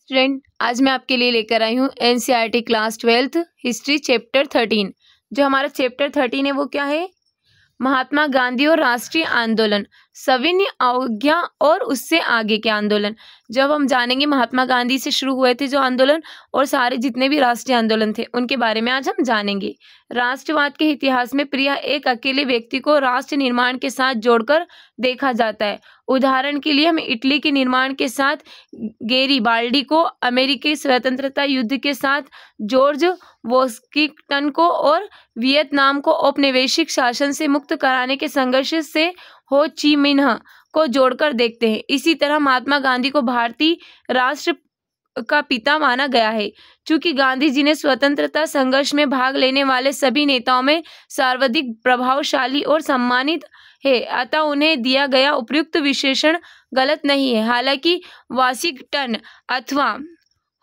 Student, आज मैं आपके लिए लेकर आई हूँ NCERT class 12th history chapter 13। जो हमारा चैप्टर 13 है वो क्या है? महात्मा गांधी और राष्ट्रीय आंदोलन, सविनय अवज्ञा और उससे आगे के आंदोलन। जब हम जानेंगे महात्मा गांधी से शुरू हुए थे जो आंदोलन और सारे जितने भी राष्ट्रीय आंदोलन थे उनके बारे में आज हम जानेंगे। राष्ट्रवाद के इतिहास में प्रिया एक अकेले व्यक्ति को राष्ट्र निर्माण के साथ जोड़कर देखा जाता है। उदाहरण के लिए हम इटली के निर्माण के साथ गैरीबाल्डी को, अमेरिकी स्वतंत्रता युद्ध के साथ जॉर्ज वॉशिंगटन को और वियतनाम को औपनिवेशिक शासन से मुक्त कराने के संघर्ष से हो ची मिन्ह को जोड़कर देखते हैं। इसी तरह महात्मा गांधी को भारतीय राष्ट्र का पिता माना गया है। चूंकि गांधी जी ने स्वतंत्रता संघर्ष में भाग लेने वाले सभी नेताओं में सर्वाधिक प्रभावशाली और सम्मानित है, अतः उन्हें दिया गया उपयुक्त विशेषण गलत नहीं है। हालांकि वाशिंगटन अथवा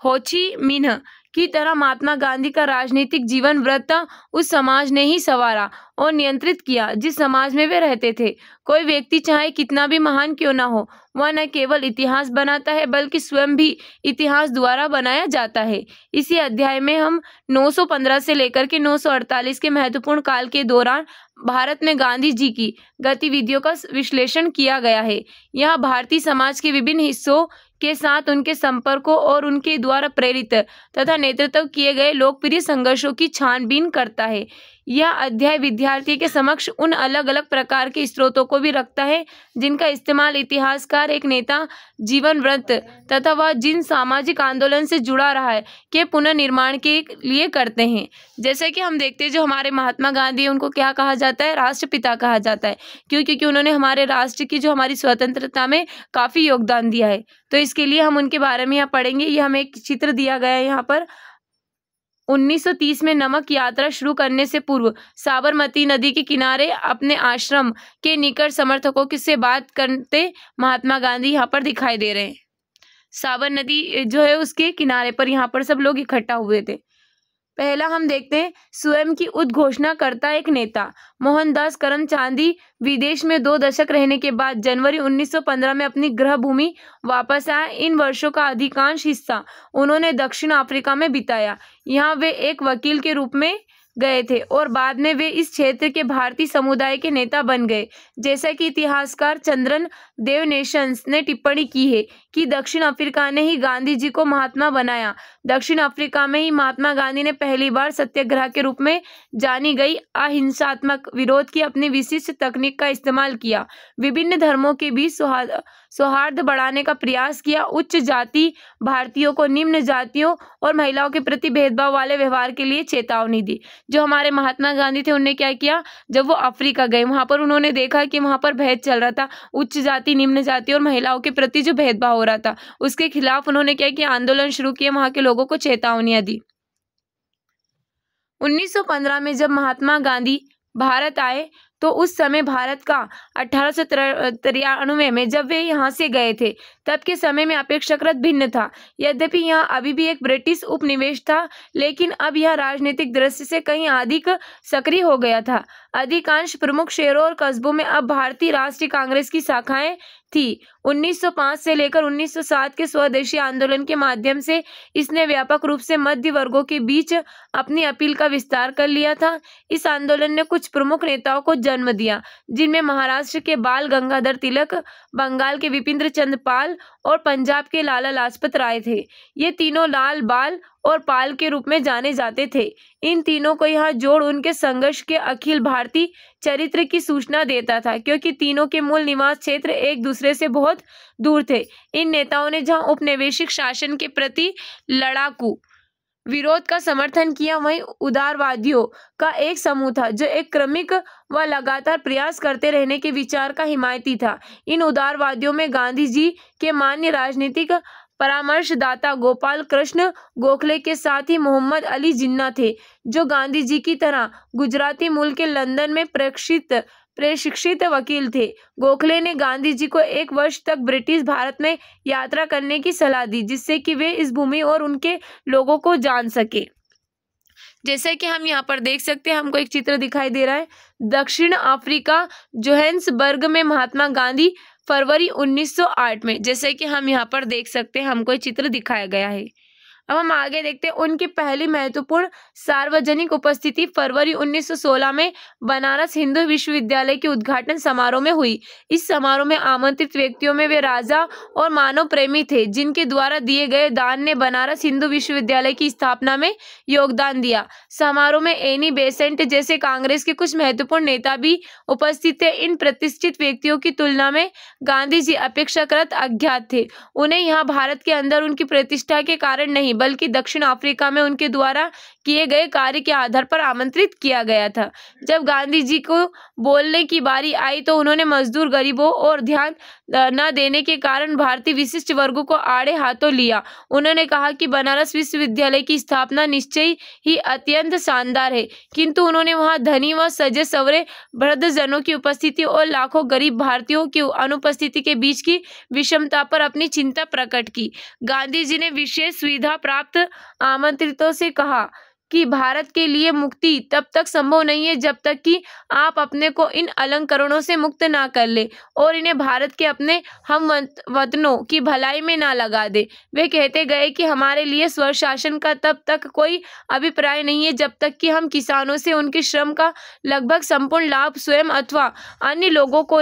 हो ची मिन्ह की तरह महात्मा गांधी का राजनीतिक जीवन वृत्त उस समाज ने ही संवारा और नियंत्रित किया जिस समाज में वे रहते थे। कोई व्यक्ति चाहे कितना भी महान क्यों ना हो, वह न केवल इतिहास बनाता है बल्कि स्वयं भी इतिहास द्वारा बनाया जाता है। इसी अध्याय में हम 915 से लेकर के 948 के महत्वपूर्ण काल के दौरान भारत में गांधी जी की गतिविधियों का विश्लेषण किया गया है। यह भारतीय समाज के विभिन्न हिस्सों के साथ उनके संपर्कों और उनके द्वारा प्रेरित तथा नेतृत्व किए गए लोकप्रिय संघर्षों की छानबीन करता है। यह अध्याय विद्यार्थी के समक्ष उन अलग अलग प्रकार के स्रोतों को भी रखता है जिनका इस्तेमाल इतिहासकार एक नेता जीवन वृत्त तथा वह जिन सामाजिक आंदोलन से जुड़ा रहा है के पुनर्निर्माण के लिए करते हैं। जैसे कि हम देखते हैं जो हमारे महात्मा गांधी उनको क्या कहा जाता है? राष्ट्रपिता कहा जाता है। क्यों? क्योंकि उन्होंने हमारे राष्ट्र की जो हमारी स्वतंत्रता में काफ़ी योगदान दिया है। तो इसके लिए हम उनके बारे में यहाँ पढ़ेंगे। ये हमें एक चित्र दिया गया है यहाँ पर। 1930 में नमक यात्रा शुरू करने से पूर्व साबरमती नदी के किनारे अपने आश्रम के निकट समर्थकों से बात करते महात्मा गांधी यहाँ पर दिखाई दे रहे हैं। साबर नदी जो है उसके किनारे पर यहाँ पर सब लोग इकट्ठा हुए थे। पहला हम देखते हैं स्वयं की उद्घोषणा करता एक नेता। मोहनदास करमचंद विदेश में 2 दशक रहने के बाद जनवरी 1915 में अपनी गृह भूमि वापस आए। इन वर्षों का अधिकांश हिस्सा उन्होंने दक्षिण अफ्रीका में बिताया। यहाँ वे एक वकील के रूप में गए थे और बाद में वे इस क्षेत्र के भारतीय समुदाय के नेता बन गए। जैसा कि इतिहासकार चंद्रन देवनेशन ने टिप्पणी की है कि दक्षिण अफ्रीका ने ही गांधी जी को महात्मा बनाया। दक्षिण अफ्रीका में ही महात्मा गांधी ने पहली बार सत्याग्रह के रूप में जानी गई अहिंसात्मक विरोध की अपनी विशिष्ट तकनीक का इस्तेमाल किया। विभिन्न धर्मों के बीच सौहार्द बढ़ाने का प्रयास किया। उच्च जाति भारतीयों को निम्न जातियों और महिलाओं के प्रति भेदभाव वाले व्यवहार के लिए चेतावनी दी। जो हमारे महात्मा गांधी थे उन्होंने क्या किया? जब वो अफ्रीका गए वहां पर उन्होंने देखा कि वहां पर भेद चल रहा था, उच्च जाति निम्न जाति और महिलाओं के प्रति जो भेदभाव हो रहा था उसके खिलाफ उन्होंने क्या किया? आंदोलन शुरू किए, वहां के लोगों को चेतावनियां दी। 1915 में जब महात्मा गांधी भारत आए तो उस समय भारत का 1893 में जब वे यहाँ से गए थे तब के समय में अपेक्षाकृत भिन्न था। यद्यपि यहाँ अभी भी एक ब्रिटिश उपनिवेश था, लेकिन अब यह राजनीतिक दृष्टि से कहीं अधिक सक्रिय हो गया था। अधिकांश प्रमुख शहरों और कस्बों में अब भारतीय राष्ट्रीय कांग्रेस की शाखाएं थी। 1905 से लेकर 1907 के स्वदेशी आंदोलन के माध्यम से इसने व्यापक रूप से मध्य वर्गों के बीच अपनी अपील का विस्तार कर लिया था। इस आंदोलन ने कुछ प्रमुख नेताओं को जन्म दिया, जिनमें महाराष्ट्र के बाल गंगाधर तिलक, बंगाल के विपिन चंद्र पाल और पंजाब के लाला लाजपत राय थे। ये तीनों लाल, बाल और पाल के रूप में जाने जाते थे। इन तीनों को यहाँ जोड़ उनके संघर्ष के अखिल भारतीय चरित्र की सूचना देता था, क्योंकि तीनों के मूल निवास क्षेत्र एक दूसरे से बहुत दूर थे। इन नेताओं ने जहाँ औपनिवेशिक शासन के प्रति लड़ाकू विरोध का समर्थन किया, वहीं उदारवादियों का एक समूह था जो एक क्रमिक व लगातार प्रयास करते रहने के विचार का हिमायती था। इन उदारवादियों में गांधी जी के मान्य राजनीतिक परामर्शदाता गोपाल कृष्ण गोखले के साथ ही मोहम्मद अली जिन्ना थे, जो गांधी जी की तरह गुजराती मूल के लंदन में प्रशिक्षित वकील थे। गोखले ने गांधी जी को 1 वर्ष तक ब्रिटिश भारत में यात्रा करने की सलाह दी, जिससे कि वे इस भूमि और उनके लोगों को जान सके। जैसे कि हम यहाँ पर देख सकते हैं, हमको एक चित्र दिखाई दे रहा है। दक्षिण अफ्रीका जोहान्सबर्ग में महात्मा गांधी फरवरी 1908 में, जैसे कि हम यहाँ पर देख सकते हैं, हमको ये चित्र दिखाया गया है। अब हम आगे देखते हैं उनकी पहली महत्वपूर्ण सार्वजनिक उपस्थिति फरवरी 1916 में बनारस हिंदू विश्वविद्यालय के उद्घाटन समारोह में हुई। इस समारोह में आमंत्रित व्यक्तियों में वे राजा और मानव प्रेमी थे जिनके द्वारा दिए गए दान ने बनारस हिंदू विश्वविद्यालय की स्थापना में योगदान दिया। समारोह में एनी बेसेंट जैसे कांग्रेस के कुछ महत्वपूर्ण नेता भी उपस्थित थे। इन प्रतिष्ठित व्यक्तियों की तुलना में गांधी जी अपेक्षाकृत अज्ञात थे। उन्हें यहाँ भारत के अंदर उनकी प्रतिष्ठा के कारण नहीं बल्कि दक्षिण अफ्रीका में उनके द्वारा किए गए कार्य के आधार पर आमंत्रित किया गया था। जब गांधी जी को बोलने की बारी आई तो उन्होंने मजदूर, गरीबों और ध्यान न देने के कारण भारतीय विशिष्ट वर्गों को आड़े हाथों लिया। उन्होंने कहा कि बनारस विश्वविद्यालय की स्थापना निश्चय ही अत्यंत शानदार है, किंतु उन्होंने वहां धनी व सजे सवरे वृद्धजनों की उपस्थिति और लाखों गरीब भारतीयों की अनुपस्थिति के बीच की विषमता पर अपनी चिंता प्रकट की। गांधी जी ने विशेष सुविधा प्राप्त आमंत्रितों से कहा कि भारत के लिए मुक्ति तब तक संभव नहीं है जब तक कि आप अपने को इन अलंकरणों से मुक्त ना कर ले और इन्हें भारत के अपने हम वतनों की भलाई में ना लगा दे। वे कहते गए कि हमारे लिए स्वशासन का तब तक कोई अभिप्राय नहीं है जब तक कि हम किसानों से उनके श्रम का लगभग संपूर्ण लाभ स्वयं अथवा अन्य लोगों को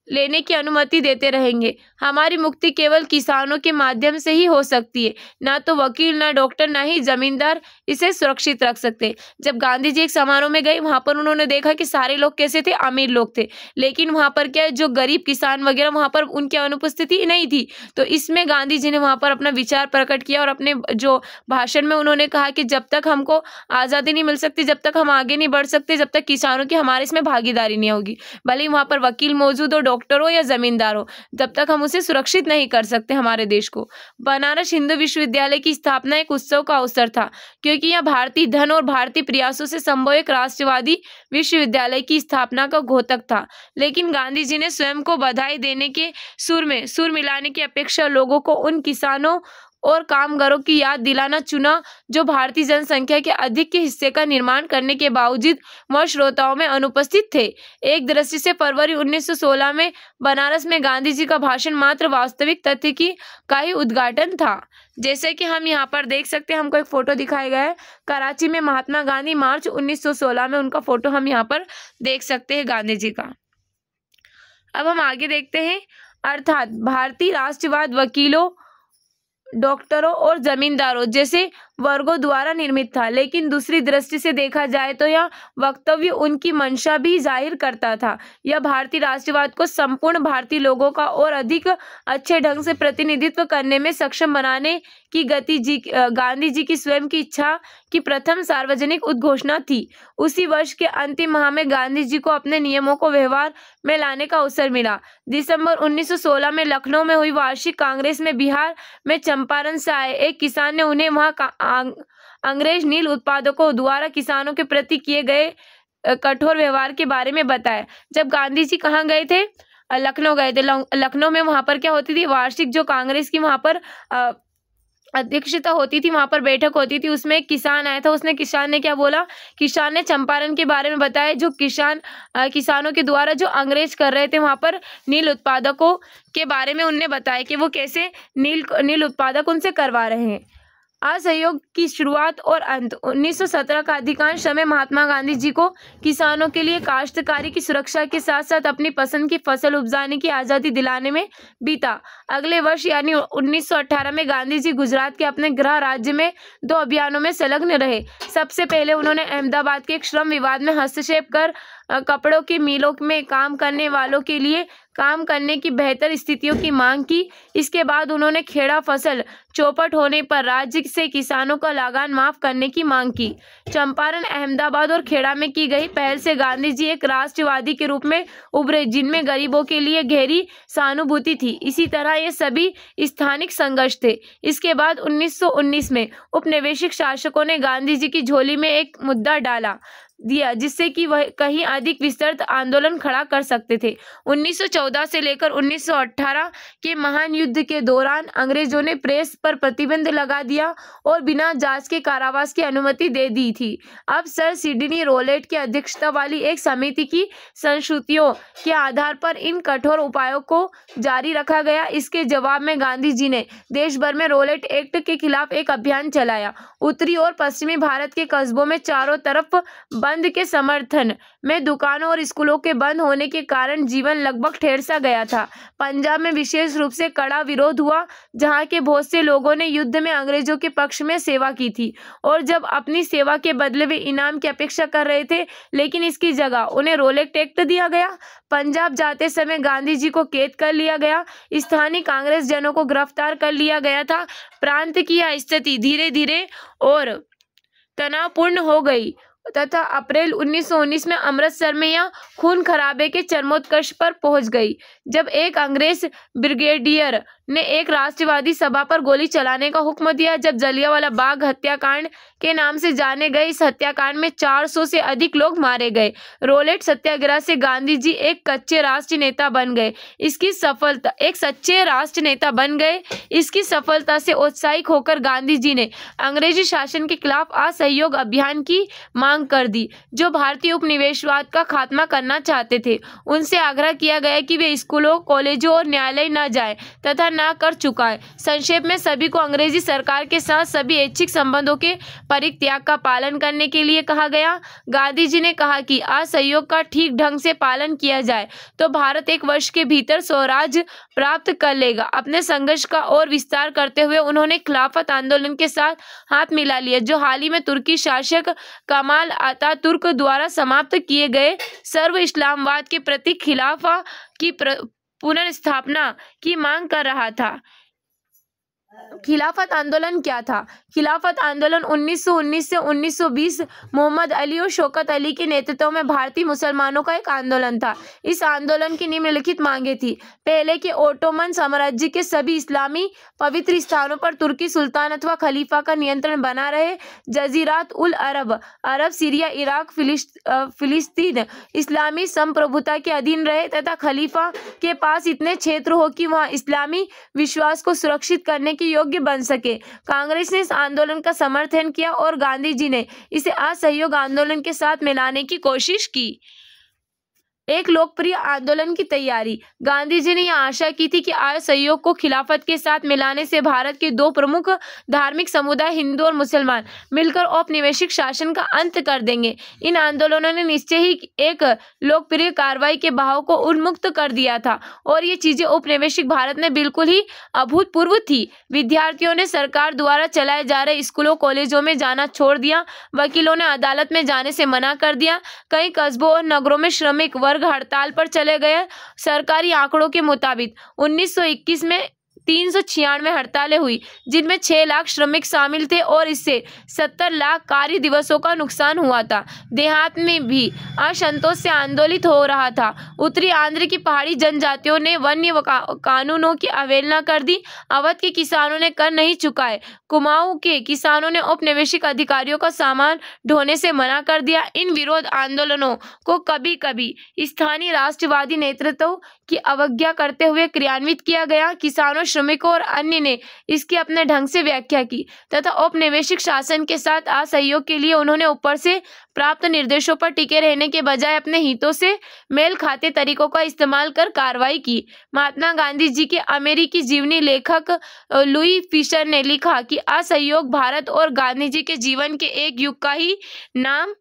लेने की अनुमति देते रहेंगे। हमारी मुक्ति केवल किसानों के माध्यम से ही हो सकती है। ना तो वकील, ना डॉक्टर, ना ही जमींदार इसे सुरक्षित रख सकते। जब गांधी जी एक समारोह में गए, वहां पर उन्होंने देखा कि सारे लोग कैसे थे, अमीर लोग थे, लेकिन वहां पर क्या है, जो गरीब किसान वगैरह वहां पर उनकी अनुपस्थिति नहीं थी। तो इसमें गांधी जी ने वहां पर अपना विचार प्रकट किया और अपने जो भाषण में उन्होंने कहा कि जब तक हमको आज़ादी नहीं मिल सकती, जब तक हम आगे नहीं बढ़ सकते, जब तक किसानों की हमारे इसमें भागीदारी नहीं होगी, भले ही वहां पर वकील मौजूद हो, डॉक्टर हो या जमींदार हो, जब तक हम उसे सुरक्षित नहीं कर सकते हमारे देश को। बनारस हिंदू विश्वविद्यालय की स्थापना एक उत्सव का अवसर था, क्योंकि यह भारतीय धन और भारतीय प्रयासों से संभव एक राष्ट्रवादी विश्वविद्यालय की स्थापना का घोतक था। लेकिन गांधी जी ने स्वयं को बधाई देने के सुर में सुर मिलाने की अपेक्षा लोगों को उन किसानों और कामगारों की याद दिलाना चुना जो भारतीय जनसंख्या के अधिक के हिस्से का निर्माण करने के बावजूद वह श्रोताओं में अनुपस्थित थे। एक दृष्टि से फरवरी 1916 में बनारस में गांधी जी का भाषण मात्र वास्तविक तथ्य का ही उद्घाटन था। जैसे कि हम यहाँ पर देख सकते हैं, हमको एक फोटो दिखाया गया है कराची में महात्मा गांधी मार्च 1916 में, उनका फोटो हम यहाँ पर देख सकते हैं गांधी जी का। अब हम आगे देखते हैं, अर्थात भारतीय राष्ट्रवाद वकीलों, डॉक्टरों और जमींदारों जैसे वर्गों द्वारा निर्मित था, लेकिन दूसरी दृष्टि से देखा जाए तो यह वक्तव्य उनकी मंशा भी जाहिर करता था। यह भारतीय राष्ट्रवाद को संपूर्ण भारतीय लोगों का और अधिक अच्छे ढंग से प्रतिनिधित्व करने में सक्षम बनाने की गांधी जी की स्वयं की इच्छा की प्रथम सार्वजनिक उद्घोषणा थी। उसी वर्ष के अंतिम माह में गांधी जी को अपने नियमों को व्यवहार में लाने का अवसर मिला। दिसंबर 1916 में लखनऊ में हुई वार्षिक कांग्रेस में बिहार में चंपारण से आए एक किसान ने उन्हें वहां अंग्रेज नील उत्पादकों द्वारा किसानों के प्रति किए गए कठोर व्यवहार के बारे में बताया। जब गांधी जी कहाँ गए थे, लखनऊ गए थे। लखनऊ में वहां पर क्या होती थी, वार्षिक जो कांग्रेस की वहां पर अध्यक्षता होती थी, वहां पर बैठक होती थी, उसमें एक किसान आया था। किसान ने क्या बोला, किसान ने चंपारण के बारे में बताया, जो किसानों के द्वारा जो अंग्रेज कर रहे थे वहां पर नील उत्पादकों के बारे में उनने बताया कि वो कैसे नील उत्पादक उनसे करवा रहे हैं। असहयोग की शुरुआत और अंत 1917 का अधिकांश समय महात्मा गांधी जी को किसानों के लिए काश्तकारी की सुरक्षा के साथ साथ अपनी पसंद की फसल उपजाने की आज़ादी दिलाने में बीता। अगले वर्ष यानी 1918 में गांधी जी गुजरात के अपने गृह राज्य में 2 अभियानों में संलग्न रहे। सबसे पहले उन्होंने अहमदाबाद के एक श्रम विवाद में हस्तक्षेप कर कपड़ों की मिलों में काम करने वालों के लिए काम करने की बेहतर स्थितियों की मांग की। इसके बाद उन्होंने खेड़ा फसल चौपट होने पर राज्य से किसानों का लागान माफ करने की मांग की। चंपारण, अहमदाबाद और खेड़ा में की गई पहल से गांधी जी एक राष्ट्रवादी के रूप में उभरे, जिनमें गरीबों के लिए गहरी सहानुभूति थी। इसी तरह ये सभी स्थानिक संघर्ष थे। इसके बाद 1919 में उपनिवेशिक शासकों ने गांधी जी की झोली में एक मुद्दा डाला। दिया, जिससे कि वह कहीं अधिक विस्तृत आंदोलन खड़ा कर सकते थे। 1914 से लेकर 1918 के महान युद्ध के दौरान अंग्रेजों ने प्रेस पर प्रतिबंध लगा दिया और बिना जांच के कारावास की अनुमति दे दी थी। अब सर सिडनी रोलेट की अध्यक्षता वाली एक समिति की संस्तुतियों के आधार पर इन कठोर उपायों को जारी रखा गया। इसके जवाब में गांधी जी ने देश भर में रोलेट एक्ट के खिलाफ एक अभियान चलाया। उत्तरी और पश्चिमी भारत के कस्बों में चारों तरफ बंद के समर्थन में दुकानों और स्कूलों के बंद होने के कारण जीवन लगभग ठहर सा गया था। पंजाब में विशेष रूप से कड़ा विरोध हुआ, जहां के बहुत से लोगों ने युद्ध में अंग्रेजों के पक्ष में सेवा की थी और जब अपनी सेवा के बदले वे इनाम की अपेक्षा कर रहे थे, लेकिन इसकी जगह उन्हें रोलेट एक्ट दिया गया। पंजाब जाते समय गांधी जी को कैद कर लिया गया। स्थानीय कांग्रेस जनों को गिरफ्तार कर लिया गया था। प्रांत की यह स्थिति धीरे धीरे और तनावपूर्ण हो गई तथा अप्रैल 1919 में अमृतसर में यह खून खराबे के चरमोत्कर्ष पर पहुंच गई, जब एक अंग्रेज ब्रिगेडियर ने एक राष्ट्रवादी सभा पर गोली चलाने का हुक्म दिया। जब जलियांवाला बाग हत्याकांड के नाम से जाने गए इस हत्याकांड में 400 से अधिक लोग मारे गए। रोलेट सत्याग्रह से गांधी जी एक सच्चे राष्ट्रीय नेता बन गए। इसकी सफलता से उत्साहित होकर गांधी जी ने अंग्रेजी शासन के खिलाफ असहयोग अभियान की मांग कर दी, जो भारतीय उपनिवेशवाद का खात्मा करना चाहते थे। उनसे आग्रह किया गया कि वे स्कूलों, कॉलेजों और न्यायालय न जाए तथा ना कर चुका है। संक्षेप में सभी को अंग्रेजी सरकार के साथ सभी ऐच्छिक संबंधों के परित्याग का पालन करने के लिए कहा गया। गांधी जी ने कहा कि असहयोग का ठीक ढंग से पालन किया जाए तो भारत 1 वर्ष के भीतर स्वराज्य प्राप्त कर लेगा। अपने संघर्ष का और विस्तार करते हुए उन्होंने खिलाफत आंदोलन के साथ हाथ मिला लिया, जो हाल ही में तुर्की शासक कमाल अतातुर्क द्वारा समाप्त किए गए सर्व इस्लामवाद के प्रति खिलाफा की पुनर्स्थापना की मांग कर रहा था। खिलाफत आंदोलन क्या था? खिलाफत आंदोलन 1919 से 1920 मोहम्मद अली और शौकत अली के नेतृत्व में भारतीय मुसलमानों का एक आंदोलन था। इस आंदोलन की निम्नलिखित मांगे थी। पहले के ओटोमन साम्राज्य के सभी इस्लामी पवित्र स्थानों पर तुर्की सुल्तान अथवा खलीफा का नियंत्रण बना रहे। जजीरात उल अरब, सीरिया, इराक, फिलिस्तीन इस्लामी संप्रभुता के अधीन रहे तथा खलीफा के पास इतने क्षेत्र हो कि वहां इस्लामी विश्वास को सुरक्षित करने के योग्य बन सके। कांग्रेस ने इस आंदोलन का समर्थन किया और गांधी जी ने इसे असहयोग आंदोलन के साथ मिलाने की कोशिश की। एक लोकप्रिय आंदोलन की तैयारी। गांधी जी ने यह आशा की थी कि असहयोग को खिलाफत के साथ मिलाने से भारत के 2 प्रमुख धार्मिक समुदाय हिंदू और मुसलमान मिलकर औपनिवेशिक शासन का अंत कर देंगे। इन आंदोलनों ने निश्चय ही एक लोकप्रिय कार्रवाई के बहाव को उन्मुक्त कर दिया था और ये चीजें औपनिवेशिक भारत में बिल्कुल ही अभूतपूर्व थी। विद्यार्थियों ने सरकार द्वारा चलाए जा रहे स्कूलों, कॉलेजों में जाना छोड़ दिया। वकीलों ने अदालत में जाने से मना कर दिया। कई कस्बों और नगरों में श्रमिक वर्ग हड़ताल पर चले गए। सरकारी आंकड़ों के मुताबिक 1921 में 396 हड़तालें हुई, जिनमें 6 लाख श्रमिक शामिल थे और इससे 70 लाख कार्य दिवसों का नुकसान हुआ था। देहात में भी असंतोष से आंदोलित हो रहा था। उत्तरी आंध्र की पहाड़ी जनजातियों ने वन्य कानूनों की अवहेलना कर दी। अवध के किसानों ने कर नहीं चुकाए। कुमाऊं के किसानों ने औपनिवेशिक अधिकारियों का सामान ढोने से मना कर दिया। इन विरोध आंदोलनों को कभी कभी स्थानीय राष्ट्रवादी नेतृत्व की अवज्ञा करते हुए क्रियान्वित किया गया। किसानों, श्रमिकों और अन्य ने इसकी अपने ढंग से व्याख्या की तथा औपनिवेशिक शासन के साथ असहयोग के लिए उन्होंने ऊपर से प्राप्त निर्देशों पर टिके रहने के बजाय अपने हितों से मेल खाते तरीकों का इस्तेमाल कर कार्रवाई की। महात्मा गांधी जी के अमेरिकी जीवनी लेखक लुई फिशर ने लिखा कि असहयोग भारत और गांधी जी के जीवन के एक युग का ही नाम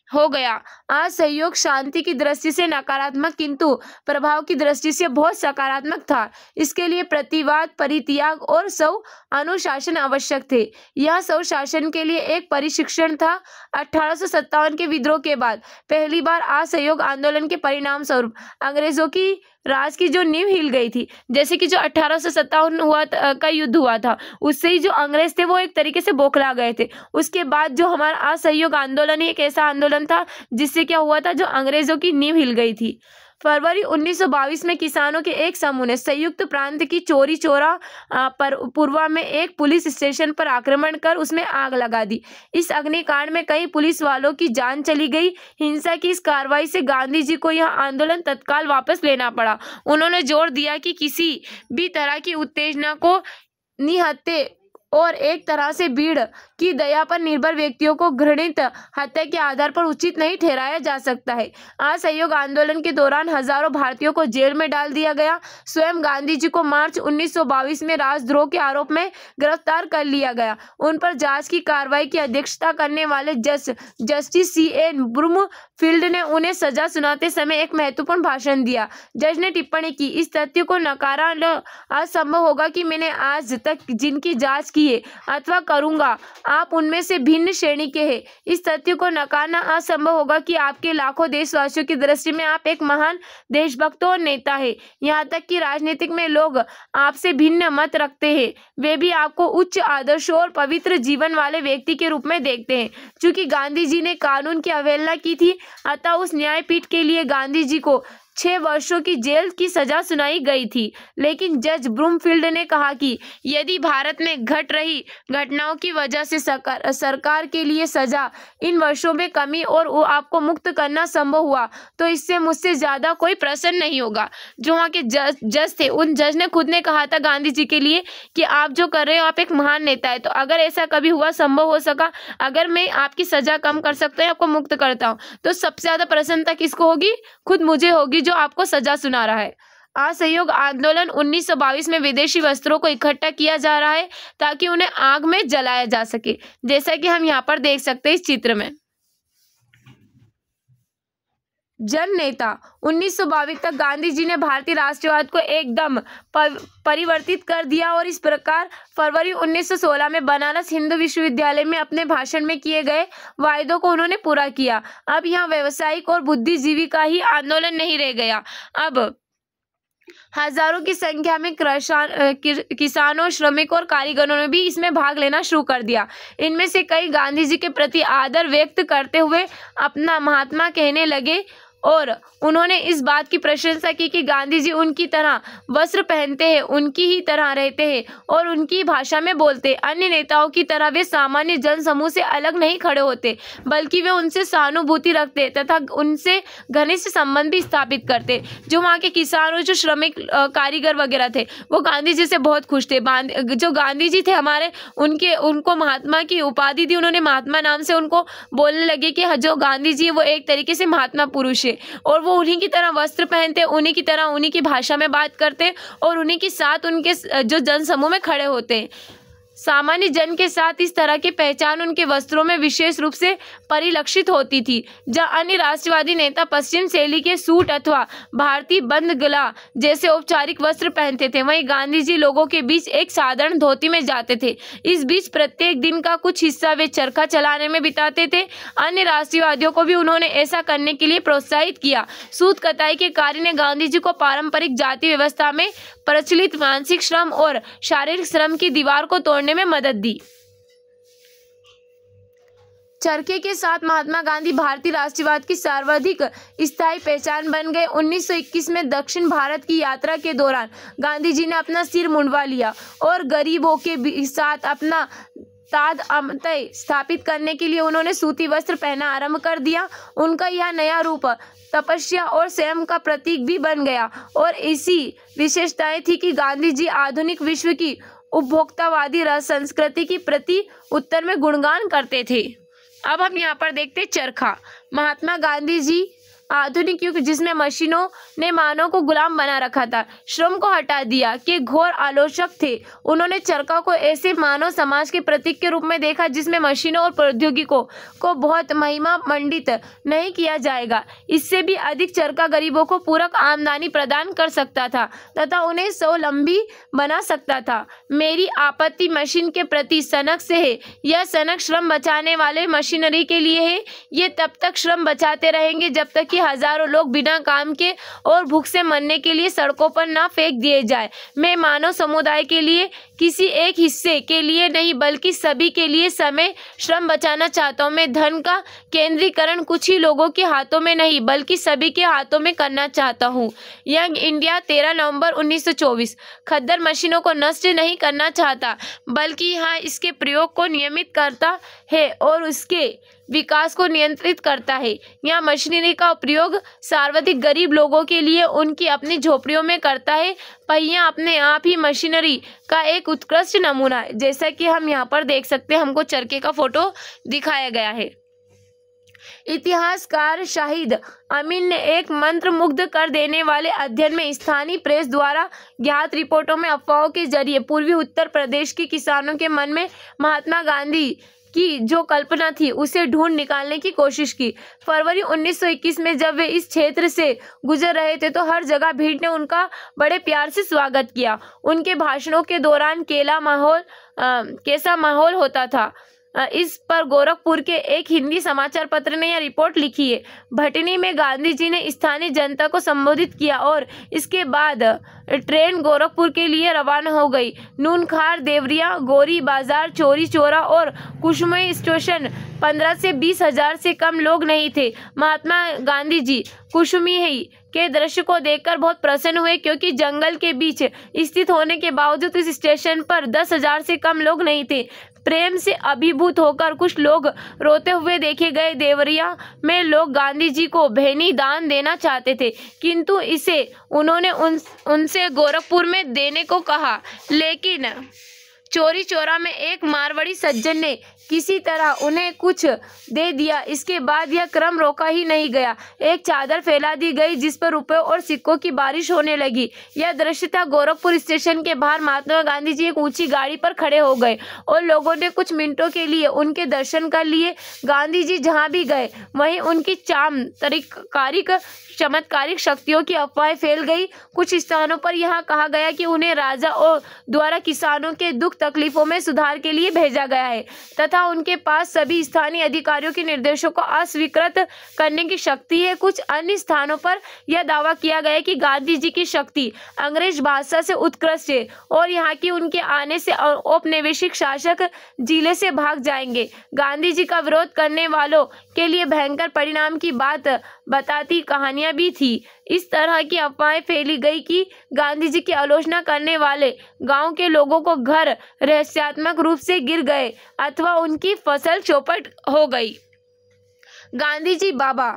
हो गया। असहयोग शांति की दृष्टि से नकारात्मक किंतु प्रभाव की दृष्टि से बहुत सकारात्मक था। इसके लिए प्रतिवाद, परित्याग और स्व अनुशासन आवश्यक थे। यह स्व शासन के लिए एक प्रशिक्षण था। 1857 के विद्रोह के बाद पहली बार असहयोग आंदोलन के परिणाम स्वरूप अंग्रेजों की राज की जो नींव हिल गई थी। जैसे कि जो 1857 का युद्ध हुआ था, उससे ही जो अंग्रेज थे वो एक तरीके से बौखला गए थे। उसके बाद जो हमारा असहयोग आंदोलन ही एक ऐसा आंदोलन था जिससे क्या हुआ था, जो अंग्रेजों की नींव हिल गई थी। फरवरी 1922 में किसानों के एक समूह ने संयुक्त प्रांत की चौरी चौरा पर पूर्वा में एक पुलिस स्टेशन पर आक्रमण कर उसमें आग लगा दी। इस अग्निकांड में कई पुलिस वालों की जान चली गई। हिंसा की इस कार्रवाई से गांधी जी को यह आंदोलन तत्काल वापस लेना पड़ा। उन्होंने जोर दिया कि किसी भी तरह की उत्तेजना को निहत्थे और एक तरह से भीड़ की दया पर निर्भर व्यक्तियों को घृणित हत्या के आधार पर उचित नहीं ठहराया जा सकता है। असहयोग आंदोलन के दौरान हजारों भारतीयों को जेल में डाल दिया गया। स्वयं गांधी जी को मार्च 1922 में राजद्रोह के आरोप में गिरफ्तार कर लिया गया। उन पर जांच की कार्रवाई की अध्यक्षता करने वाले जस्टिस C.N. ब्रूमफील्ड ने उन्हें सजा सुनाते समय एक महत्वपूर्ण भाषण दिया। जज ने टिप्पणी की, इस तथ्य को नकारना असंभव होगा कि मैंने आज तक जिनकी जांच की है अथवा करूंगा, आप उनमें से भिन्न श्रेणी के हैं। इस तथ्य को नकारना असंभव होगा कि आपके लाखों देशवासियों की दृष्टि में आप एक महान देशभक्त और नेता है। यहाँ तक कि राजनीतिक में लोग आपसे भिन्न मत रखते हैं, वे भी आपको उच्च आदर्शों और पवित्र जीवन वाले व्यक्ति के रूप में देखते हैं। चूंकि गांधी जी ने कानून की अवहेलना की थी, अतः उस न्यायपीठ के लिए गांधी जी को 6 वर्षों की जेल की सजा सुनाई गई थी। लेकिन जज ब्रूमफील्ड ने कहा कि यदि भारत में घट रही घटनाओं की वजह से सरकार के लिए सजा इन वर्षों में कमी और आपको मुक्त करना संभव हुआ, तो इससे मुझसे ज्यादा कोई प्रसन्न नहीं होगा। जो वहाँ के जज थे, उन जज ने खुद ने कहा था गांधी जी के लिए कि आप जो कर रहे हो, आप एक महान नेता है, तो अगर ऐसा कभी हुआ, संभव हो सका, अगर मैं आपकी सजा कम कर सकता हूँ, आपको मुक्त करता हूँ, तो सबसे ज्यादा प्रसन्नता किसको होगी? खुद मुझे होगी, जो आपको सजा सुना रहा है। असहयोग आंदोलन 1922 में विदेशी वस्त्रों को इकट्ठा किया जा रहा है ताकि उन्हें आग में जलाया जा सके, जैसा कि हम यहाँ पर देख सकते हैं इस चित्र में। जन नेता 1922 तक गांधी जी ने भारतीय राष्ट्रवाद को एकदम परिवर्तित कर दिया और इस प्रकार फरवरी 1916 में बनारस हिंदू विश्वविद्यालय में अपने भाषण में किए गए वायदों को उन्होंने पूरा किया। अब यहाँ व्यवसायिक और बुद्धिजीवी का ही आंदोलन नहीं रह गया, अब हजारों की संख्या में किसानों, श्रमिकों और कारीगरों ने भी इसमें भाग लेना शुरू कर दिया। इनमें से कई गांधी जी के प्रति आदर व्यक्त करते हुए अपना महात्मा कहने लगे और उन्होंने इस बात की प्रशंसा की कि गांधी जी उनकी तरह वस्त्र पहनते हैं, उनकी ही तरह रहते हैं और उनकी भाषा में बोलते। अन्य नेताओं की तरह वे सामान्य जन समूह से अलग नहीं खड़े होते, बल्कि वे उनसे सहानुभूति रखते तथा उनसे घनिष्ठ संबंध भी स्थापित करते। जो वहाँ के किसान और जो श्रमिक कारीगर वगैरह थे, वो गांधी जी से बहुत खुश थे। जो गांधी जी थे हमारे, उनको महात्मा की उपाधि दी, उन्होंने महात्मा नाम से उनको बोलने लगे कि जो गांधी जी वो एक तरीके से महात्मा पुरुष है और वो उन्हीं की तरह वस्त्र पहनते, उन्हीं की तरह उन्हीं की भाषा में बात करते और उन्हीं के साथ उनके जो जन समूह में खड़े होते हैं। सामान्य जन के साथ इस तरह की पहचान उनके वस्त्रों में विशेष रूप से परिलक्षित होती थी। जहाँ अन्य राष्ट्रवादी नेता पश्चिम शैली के सूट अथवा भारतीय बंद गला जैसे औपचारिक वस्त्र पहनते थे, वहीं गांधी जी लोगों के बीच एक साधारण धोती में जाते थे। इस बीच प्रत्येक दिन का कुछ हिस्सा वे चरखा चलाने में बिताते थे। अन्य राष्ट्रवादियों को भी उन्होंने ऐसा करने के लिए प्रोत्साहित किया। सूत कताई के कार्य ने गांधी जी को पारंपरिक जाति व्यवस्था में प्रचलित मानसिक श्रम और शारीरिक श्रम की दीवार को तोड़ने में मदद दी। चरखे के साथ महात्मा गांधी भारतीय राष्ट्रवाद की सर्वाधिक स्थायी पहचान बन गए। 1921 में दक्षिण भारत की यात्रा के दौरान गांधी जी ने अपना सिर मुंडवा लिया और गरीबों के साथ अपना तादात्म्य स्थापित करने के लिए उन्होंने सूती वस्त्र पहनना आरंभ कर दिया। उनका यह नया रूप तपस्या और संयम का प्रतीक भी बन गया और इसी विशेषताएं थी कि गांधी जी आधुनिक विश्व की उपभोक्तावादी संस्कृति की प्रति उत्तर में गुणगान करते थे। अब हम यहाँ पर देखते चरखा। महात्मा गांधी जी आधुनिक युग जिसमें मशीनों ने मानव को गुलाम बना रखा था, श्रम को हटा दिया के घोर आलोचक थे। उन्होंने चरखा को ऐसे मानव समाज के प्रतीक के रूप में देखा जिसमें मशीनों और प्रौद्योगिकों को बहुत महिमा मंडित नहीं किया जाएगा। इससे भी अधिक चरखा गरीबों को पूरक आमदनी प्रदान कर सकता था तथा उन्हें स्वावलंबी बना सकता था। मेरी आपत्ति मशीन के प्रति सनक से है। यह सनक श्रम बचाने वाले मशीनरी के लिए है। ये तब तक श्रम बचाते रहेंगे जब तक हजारों लोग बिना काम के और भूख से मरने के लिए सड़कों पर ना फेंक दिए जाए। मैं मानव समुदाय के लिए किसी एक हिस्से के लिए नहीं बल्कि सभी के लिए समय श्रम बचाना चाहता हूँ। मैं धन का केंद्रीकरण कुछ ही लोगों के हाथों में नहीं बल्कि सभी के हाथों में करना चाहता हूँ। यंग इंडिया 13 नवंबर 1924। खद्दर मशीनों को नष्ट नहीं करना चाहता बल्कि यहाँ इसके प्रयोग को नियमित करता है और उसके विकास को नियंत्रित करता है। यहाँ मशीनरी का उपयोग सर्वाधिक गरीब लोगों के लिए उनकी अपनी झोपड़ियों में करता है। पहिया अपने आप ही मशीनरी का एक उत्कृष्ट नमूना है। जैसा कि हम यहाँ पर देख सकते हैं, हमको चरखे का फोटो दिखाया गया है। इतिहासकार शाहिद अमीन ने एक मंत्र मुग्ध कर देने वाले अध्ययन में स्थानीय प्रेस द्वारा ज्ञात रिपोर्टों में अफवाहों के जरिए पूर्वी उत्तर प्रदेश के किसानों के मन में महात्मा गांधी की जो कल्पना थी उसे ढूंढ निकालने की कोशिश की। फरवरी 1921 में जब वे इस क्षेत्र से गुजर रहे थे तो हर जगह भीड़ ने उनका बड़े प्यार से स्वागत किया। उनके भाषणों के दौरान कैसा माहौल होता था, इस पर गोरखपुर के एक हिंदी समाचार पत्र ने यह रिपोर्ट लिखी है। भटनी में गांधी जी ने स्थानीय जनता को संबोधित किया और इसके बाद ट्रेन गोरखपुर के लिए रवाना हो गई। नूनखार, देवरिया, गोरी बाजार, चोरी चौरा और कुशमई स्टेशन 15 से 20 हजार से कम लोग नहीं थे। महात्मा गांधी जी कुशमई के दृश्य को देखकर बहुत प्रसन्न हुए क्योंकि जंगल के बीच स्थित होने के बावजूद इस स्टेशन पर 10 हजार से कम लोग नहीं थे। प्रेम से अभिभूत होकर कुछ लोग रोते हुए देखे गए। देवरिया में लोग गांधी जी को भेनी दान देना चाहते थे किंतु इसे उन्होंने उनसे गोरखपुर में देने को कहा, लेकिन चोरी चौरा में एक मारवाड़ी सज्जन ने किसी तरह उन्हें कुछ दे दिया। इसके बाद यह क्रम रोका ही नहीं गया। एक चादर फैला दी गई जिस पर रुपए और सिक्कों की बारिश होने लगी। यह दृश्य था गोरखपुर स्टेशन के बाहर। महात्मा गांधी जी एक ऊंची गाड़ी पर खड़े हो गए और लोगों ने कुछ मिनटों के लिए उनके दर्शन कर लिए। गांधी जी जहां भी गए वहीं उनकी चमत्कारिक शक्तियों की अफवाहें फैल गई। कुछ स्थानों पर यह कहा गया कि उन्हें राजा और द्वारा किसानों के दुख तकलीफों में सुधार के लिए भेजा गया है तथा उनके पास सभी स्थानीय अधिकारियों के निर्देशों को अस्वीकृत करने की शक्ति है। कुछ अन्य स्थानों पर यह दावा किया गया कि गांधी जी की शक्ति अंग्रेज बादशाह से उत्कृष्ट है और यहाँ की उनके आने से औपनिवेशिक शासक जिले से भाग जाएंगे। गांधी जी का विरोध करने वालों के लिए भयंकर परिणाम की बात बताती कहानियां भी थी। इस तरह की अफवाहें फैली गई कि गांधी जी की आलोचना करने वाले गांव के लोगों को घर रहस्यात्मक रूप से गिर गए अथवा उनकी फसल चौपट हो गई। गांधी जी बाबा,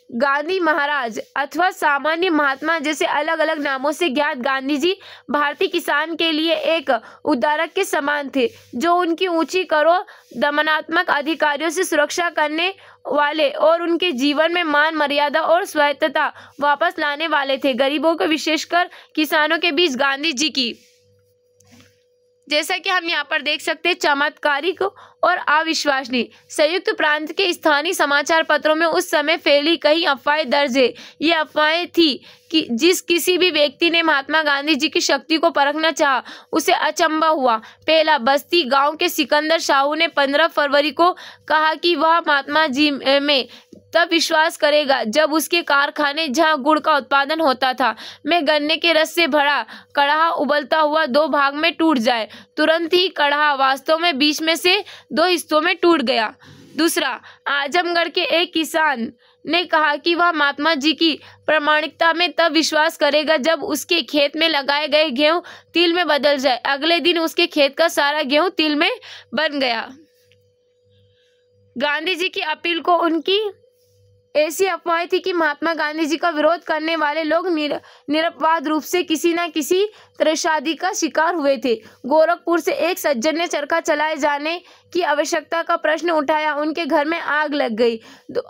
गांधी महाराज अथवा सामान्य महात्मा जैसे अलग अलग नामों से ज्ञात गांधी जी भारतीय किसान के लिए एक उद्धारक के समान थे जो उनकी ऊंची करो दमनात्मक अधिकारियों से सुरक्षा करने वाले और उनके जीवन में मान मर्यादा और स्वायत्तता वापस लाने वाले थे। गरीबों को विशेषकर किसानों के बीच गांधी जी की, जैसा कि हम यहाँ पर देख सकते हैं, चमत्कारिक और अविश्वसनीय। संयुक्त प्रांत के स्थानीय समाचार पत्रों में उस समय फैली कई अफवाहें दर्ज है। ये अफवाहें थी कि जिस किसी भी व्यक्ति ने महात्मा गांधी जी की शक्ति को परखना चाहा उसे अचंभा हुआ। पहला, बस्ती गांव के सिकंदर साहू ने 15 फरवरी को कहा कि वह महात्मा जी में तब विश्वास करेगा जब उसके कारखाने जहां गुड़ का उत्पादन होता था में गन्ने के रस से भरा कड़ाहा उबलता हुआ 2 भाग में टूट जाए। तुरंत ही कड़ाहा वास्तव में बीच में से 2 हिस्सों में टूट गया। दूसरा, आजमगढ़ के एक किसान ने कहा कि वह महात्मा जी की प्रामाणिकता में तब विश्वास करेगा जब उसके खेत में लगाए गए गेहूं तिल में बदल जाए। अगले दिन उसके खेत का सारा गेहूं तिल में बन गया। गांधी जी की अपील को उनकी ऐसी अफवाहें थी कि महात्मा गांधी जी का विरोध करने वाले लोग निरपवाद रूप से किसी न किसी त्रैशादी का शिकार हुए थे। गोरखपुर से एक सज्जन ने चरखा चलाए जाने की आवश्यकता का प्रश्न उठाया। उनके घर में आग लग गई।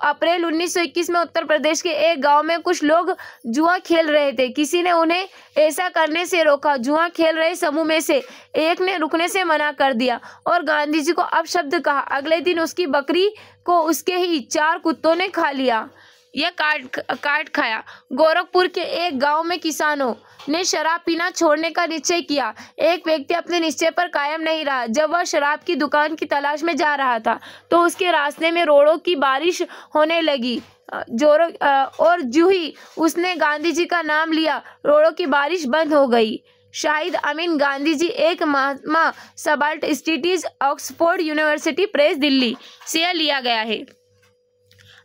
अप्रैल 1921 में उत्तर प्रदेश के एक गांव में कुछ लोग जुआ खेल रहे थे। किसी ने उन्हें ऐसा करने से रोका। जुआ खेल रहे समूह में से एक ने रुकने से मना कर दिया और गांधी जी को अपशब्द कहा। अगले दिन उसकी बकरी को उसके ही 4 कुत्तों ने खा लिया या काट खाया। गोरखपुर के एक गांव में किसानों ने शराब पीना छोड़ने का निश्चय किया। एक व्यक्ति अपने निश्चय पर कायम नहीं रहा। जब वह शराब की दुकान की तलाश में जा रहा था तो उसके रास्ते में रोड़ों की बारिश होने लगी। और जूं ही उसने गांधी जी का नाम लिया, रोड़ों की बारिश बंद हो गई। शाहिद अमीन गांधी जी, एक Mahatma subaltern studies, Oxford university press, Delhi से यह लिया गया है।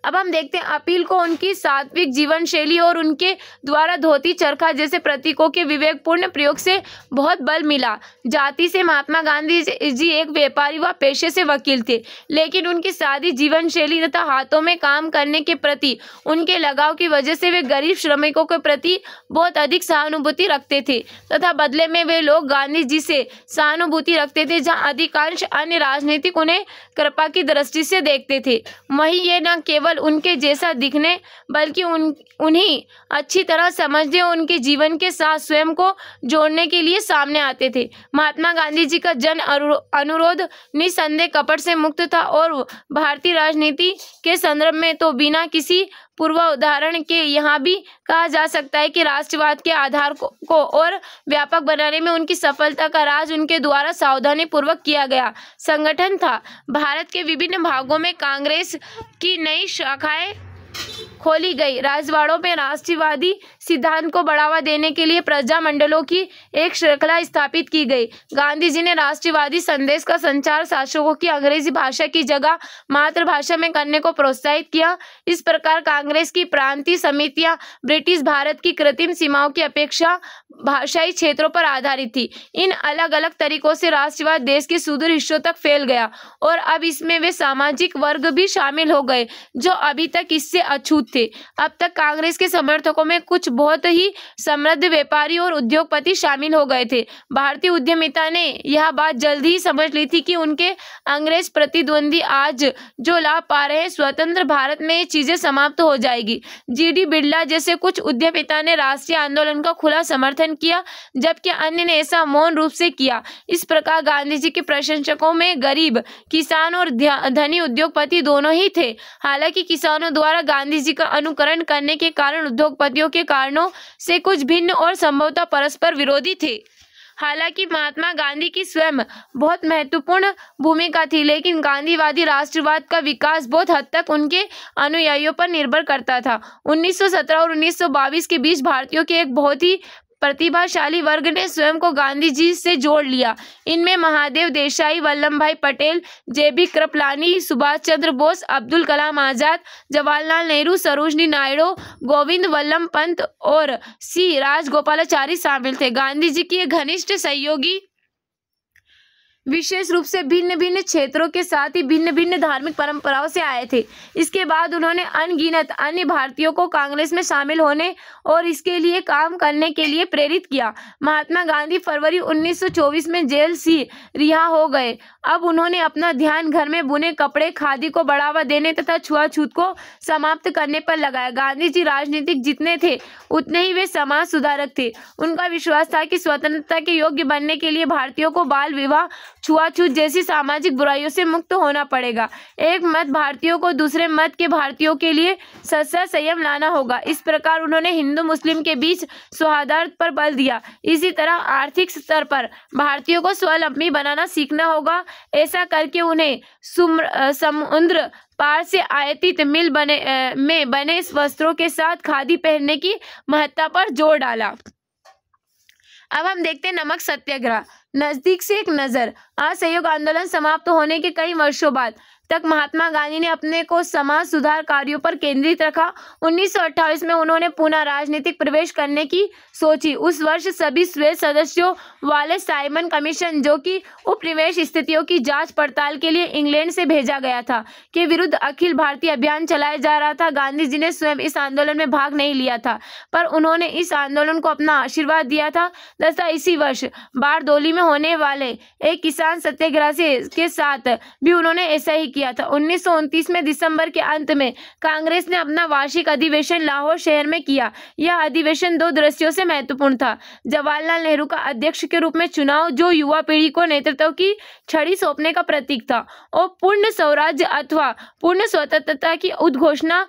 अब हम देखते हैं अपील को उनकी सात्विक जीवन शैली और उनके द्वारा धोती चरखा जैसे प्रतीकों के विवेकपूर्ण प्रयोग से बहुत बल मिला। जाति से महात्मा गांधी जी एक व्यापारी व पेशे से वकील थे, लेकिन उनकी सादी जीवन शैली तथा हाथों में काम करने के प्रति उनके लगाव की वजह से वे गरीब श्रमिकों के प्रति बहुत अधिक सहानुभूति रखते थे तथा बदले में वे लोग गांधी जी से सहानुभूति रखते थे जहाँ अधिकांश अन्य राजनीतिक उन्हें कृपा की दृष्टि से देखते थे। वहीं ये न केवल उनके जैसा दिखने बल्कि उन्हें अच्छी तरह समझने और उनके जीवन के साथ स्वयं को जोड़ने के लिए सामने आते थे। महात्मा गांधी जी का जन अनुरोध निसंदेह कपट से मुक्त था और भारतीय राजनीति के संदर्भ में तो बिना किसी पूर्व उदाहरण के यहाँ भी कहा जा सकता है कि राष्ट्रवाद के आधार को और व्यापक बनाने में उनकी सफलता का राज उनके द्वारा सावधानी पूर्वक किया गया संगठन था। भारत के विभिन्न भागों में कांग्रेस की नई शाखाएं खोली गई। राजवाड़ों में राष्ट्रवादी सिद्धांत को बढ़ावा देने के लिए प्रजा मंडलों की एक श्रृंखला स्थापित की गई। गांधी जी ने राष्ट्रवादी संदेश का संचार शासकों की अंग्रेजी भाषा की जगह मातृभाषा में करने को प्रोत्साहित किया। इस प्रकार कांग्रेस की प्रांतीय समितियां ब्रिटिश भारत की कृत्रिम सीमाओं की अपेक्षा भाषाई क्षेत्रों पर आधारित थी। इन अलग अलग तरीकों से राष्ट्रवाद देश के सुदूर हिस्सों तक फैल गया और अब इसमें वे सामाजिक वर्ग भी शामिल हो गए जो अभी तक इससे अछूत थे। अब तक कांग्रेस के समर्थकों में कुछ बहुत ही समृद्ध व्यापारी और उद्योगपति शामिल हो गए थे। भारतीय उद्यमिता ने यह बात जल्द ही समझ ली थी कि उनके अंग्रेज प्रतिद्वंदी आज जो लाभ पा रहे हैं, स्वतंत्र भारत में ये चीजें समाप्त हो जाएगी। जी.डी. बिरला जैसे कुछ उद्यमिता ने राष्ट्रीय आंदोलन का खुला समर्थन किया, जबकि अन्य ने ऐसा मौन रूप से किया। इस प्रकार गांधी जी के प्रशंसकों में गरीब किसान और धनी उद्योगपति दोनों ही थे। हालांकि किसानों द्वारा गांधी जी का अनुकरण करने के कारण उद्योगपतियों के कारणों से कुछ भिन्न और संभवतः परस्पर विरोधी थे। हालांकि महात्मा गांधी की स्वयं बहुत महत्वपूर्ण भूमिका थी, लेकिन गांधीवादी राष्ट्रवाद का विकास बहुत हद तक उनके अनुयायियों पर निर्भर करता था। 1917 और 1922 के बीच भारतीयों के एक बहुत ही प्रतिभाशाली वर्ग ने स्वयं को गांधी जी से जोड़ लिया। इनमें महादेव देसाई, वल्लभ भाई पटेल, जे.बी. कृपलानी, सुभाष चंद्र बोस, अब्दुल कलाम आजाद, जवाहरलाल नेहरू, सरोजिनी नायडू, गोविंद वल्लभ पंत और सी राजगोपालाचारी शामिल थे। गांधी जी के घनिष्ठ सहयोगी विशेष रूप से भिन्न भिन्न क्षेत्रों के साथ ही भिन्न भिन्न धार्मिक परंपराओं से आए थे। इसके बाद उन्होंने अनगिनत अन्य भारतीयों को कांग्रेस में शामिल होने और इसके लिए काम करने के लिए प्रेरित किया। महात्मा गांधी फरवरी 1924 में जेल से रिहा हो गए। अब उन्होंने अपना ध्यान घर में बुने कपड़े, खादी को बढ़ावा देने तथा छुआछूत को समाप्त करने पर लगाया। गांधी जी राजनीतिक जितने थे उतने ही वे समाज सुधारक थे। उनका विश्वास था कि स्वतंत्रता के योग्य बनने के लिए भारतीयों को बाल विवाह, छुआछूत जैसी सामाजिक बुराइयों से मुक्त होना पड़ेगा। एक मत भारतीयों को दूसरे मत के भारतीयों के लिए सच्चा संयम लाना होगा। इस प्रकार उन्होंने हिंदू मुस्लिम के बीच सौहार्द पर बल दिया। इसी तरह आर्थिक स्तर पर भारतीयों को स्वावलंबी बनाना सीखना होगा। ऐसा करके उन्हें समुद्र पार से आयातित मिल में बने वस्त्रों के साथ खादी पहनने की महत्ता पर जोर डाला। अब हम देखते हैं नमक सत्याग्रह। नजदीक से एक नजर। असहयोग आंदोलन समाप्त होने के कई वर्षों बाद तक महात्मा गांधी ने अपने को समाज सुधार कार्यों पर केंद्रित रखा। 1928 में उन्होंने पुनः राजनीतिक प्रवेश करने की सोची। उस वर्ष सभी स्वेच्छा सदस्यों वाले साइमन कमीशन, जो कि उपनिवेश स्थितियों की जांच पड़ताल के लिए इंग्लैंड से भेजा गया था, के विरुद्ध अखिल भारतीय अभियान चलाया जा रहा था। गांधी जी ने स्वयं इस आंदोलन में भाग नहीं लिया था, पर उन्होंने इस आंदोलन को अपना आशीर्वाद दिया था तथा इसी वर्ष बारदोली में होने वाले एक किसान सत्याग्रह के साथ भी उन्होंने ऐसा ही किया था। 1929 में दिसंबर के अंत में कांग्रेस ने अपना वार्षिक अधिवेशन लाहौर शहर में किया। यह अधिवेशन दो दृष्टियों से महत्वपूर्ण था। जवाहरलाल नेहरू का अध्यक्ष के रूप में चुनाव, जो युवा पीढ़ी को नेतृत्व की छड़ी सौंपने का प्रतीक था, और पूर्ण स्वराज्य अथवा पूर्ण स्वतंत्रता की उद्घोषणा